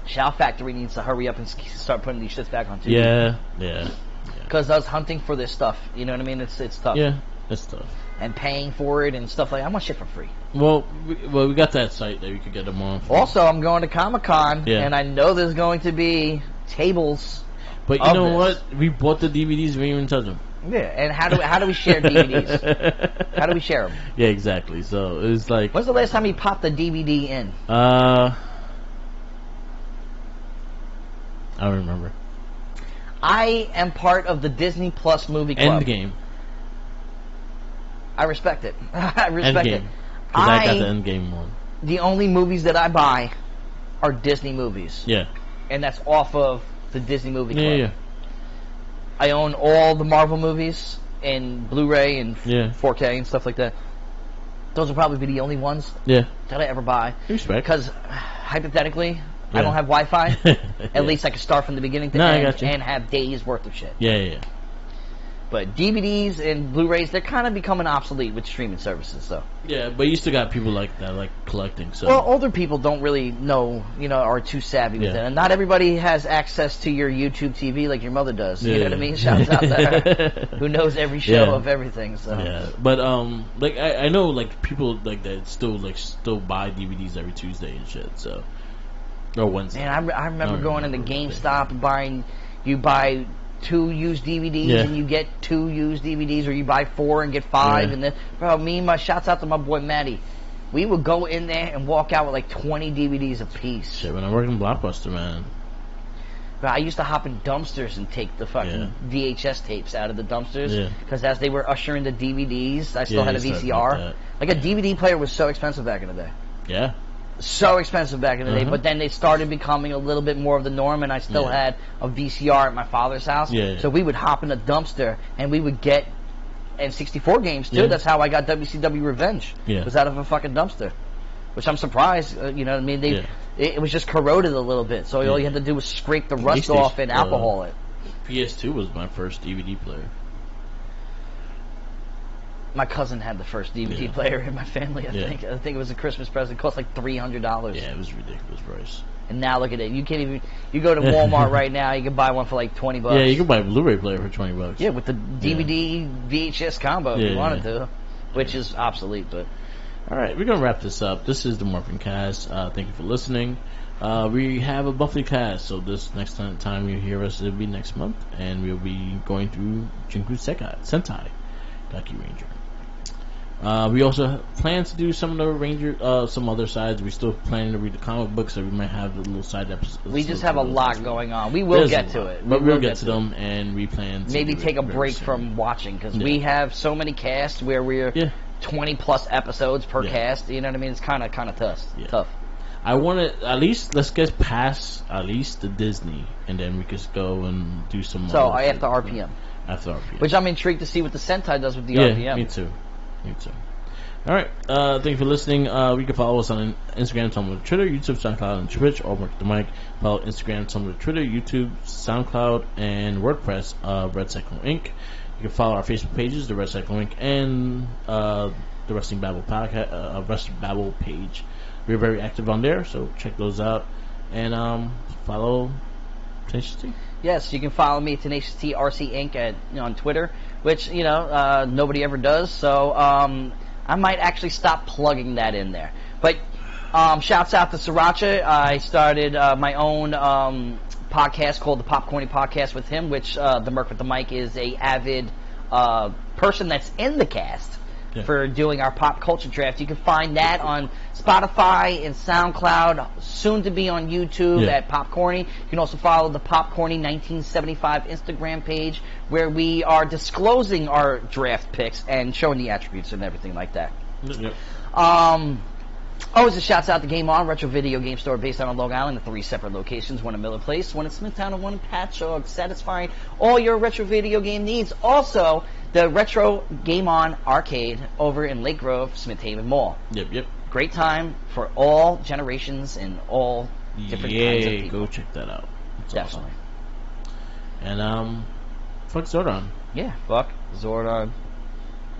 Shao Factory needs to hurry up and start putting these shits back on TV. Yeah. Because us hunting for this stuff, you know what I mean? It's tough. Yeah, it's tough. And paying for it and stuff like that. I want shit for free. Well, we got that site that we could get them on. Also, I'm going to Comic-Con, and I know there's going to be tables. But you know what? We bought the DVDs. We didn't even touch them. Yeah, and how do we share DVDs? How do we share them? Yeah, exactly. So it was like. When's the last time you popped the DVD in? I don't remember. I am part of the Disney Plus movie club. Endgame. I respect it. I respect it. Because I got the Endgame one. The only movies that I buy are Disney movies. Yeah. And that's off of the Disney movie club. Yeah. I own all the Marvel movies in Blu-ray and 4K and stuff like that. Those will probably be the only ones that I ever buy. Respect. Because, hypothetically, I don't have Wi-Fi. At least I can start from the beginning to end and have days worth of shit. Yeah. But DVDs and Blu-rays, they're kind of becoming obsolete with streaming services, so. Yeah, but you still got people like that, like collecting. So. Well, older people don't really know, are too savvy with it. And not everybody has access to your YouTube TV like your mother does. You know what I mean? Shouts out to her, who knows every show of everything. So. Yeah, but like I know like people like that still buy DVDs every Tuesday and shit. So. Or Wednesday. Man, I remember going into GameStop and buying. You buy 2 used DVDs and you get 2 used DVDs, or you buy 4 and get 5, and then shouts out to my boy Matty. We would go in there and walk out with like 20 DVDs a piece. Shit, when I worked in Blockbuster, man. But I used to hop in dumpsters and take the fucking VHS tapes out of the dumpsters, because as they were ushering the DVDs, I still had a VCR. Like a DVD player was so expensive back in the day. Yeah. So expensive back in the day, but then they started becoming a little bit more of the norm, and I still had a VCR at my father's house. So we would hop in a dumpster and we would get N64 games too. That's how I got WCW Revenge. It was out of a fucking dumpster, which I'm surprised. You know what I mean? It was just corroded a little bit, so all you had to do was scrape the rust off and alcohol it. PS2 was my first DVD player. My cousin had the first DVD player in my family, I think. I think it was a Christmas present. It cost like $300. Yeah, it was a ridiculous price. And now look at it. You can't even... You go to Walmart right now, you can buy one for like $20. Yeah, you can buy a Blu-ray player for $20. Yeah, with the DVD VHS combo if you wanted to. Which is obsolete, but... Alright, we're going to wrap this up. This is the MorphineCast. Thank you for listening. We have a monthly cast, so this next time you hear us, it'll be next month. And we'll be going through Jinku Sentai Gaki Ranger. We also plan to do some of the some other sides. We're still planning to read the comic books, so we might have a little side episodes. We just have a lot going on. We will get to it. But we'll get to them, and we plan to maybe take a break from watching, because we have so many casts where we're 20 plus episodes per cast. You know what I mean? It's kind of tough. I want to at least let's get past at least the Disney, and then we could go and do some. So after RPM. After RPM. Which I'm intrigued to see what the Sentai does with the yeah, RPM. Me too. All right. Thank you for listening. You can follow us on Instagram, Tumblr, Twitter, YouTube, SoundCloud, and Twitch. Or Mark the Mic. Follow Instagram, Tumblr, Twitter, YouTube, SoundCloud, and WordPress. Red Cycle Inc. You can follow our Facebook pages, the Red Cycle Inc. and the Wrestling Babble podcast, Wrestling Babble page. We're very active on there, so check those out. And follow Tenacious T. Yes, you can follow me, Tenacious T RC Inc. On Twitter, which nobody ever does. So I might actually stop plugging that in there. But shouts out to Sriracha. I started my own podcast called the Popcorny Podcast with him, which the Merc with the Mic is a avid person that's in the cast. Yeah. For doing our pop culture draft. You can find that on Spotify and SoundCloud, soon to be on YouTube at Popcorny. You can also follow the Popcorny 1975 Instagram page, where we are disclosing our draft picks and showing the attributes and everything like that. Yep. Always a shouts out to Game On, retro video game store based on Long Island in 3 separate locations, one in Miller Place, one in Smithtown, and one in Patchogue, satisfying all your retro video game needs. Also, the Retro Game On Arcade over in Lake Grove, Smith Haven Mall. Yep. Great time for all generations and all different kinds of people. Go check that out. That's definitely. Awesome. And fuck Zordon. Yeah, fuck Zordon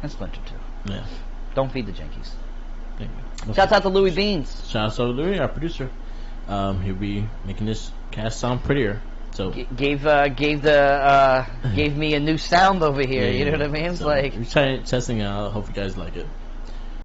and Splinter 2. Yeah. Don't feed the Jinkies. Thank you. Shouts out to Louis Beans. Shouts out to Louis, our producer. He'll be making this cast sound prettier. So gave me a new sound over here. You know what I mean? It's so like we're testing it out. Hope you guys like it.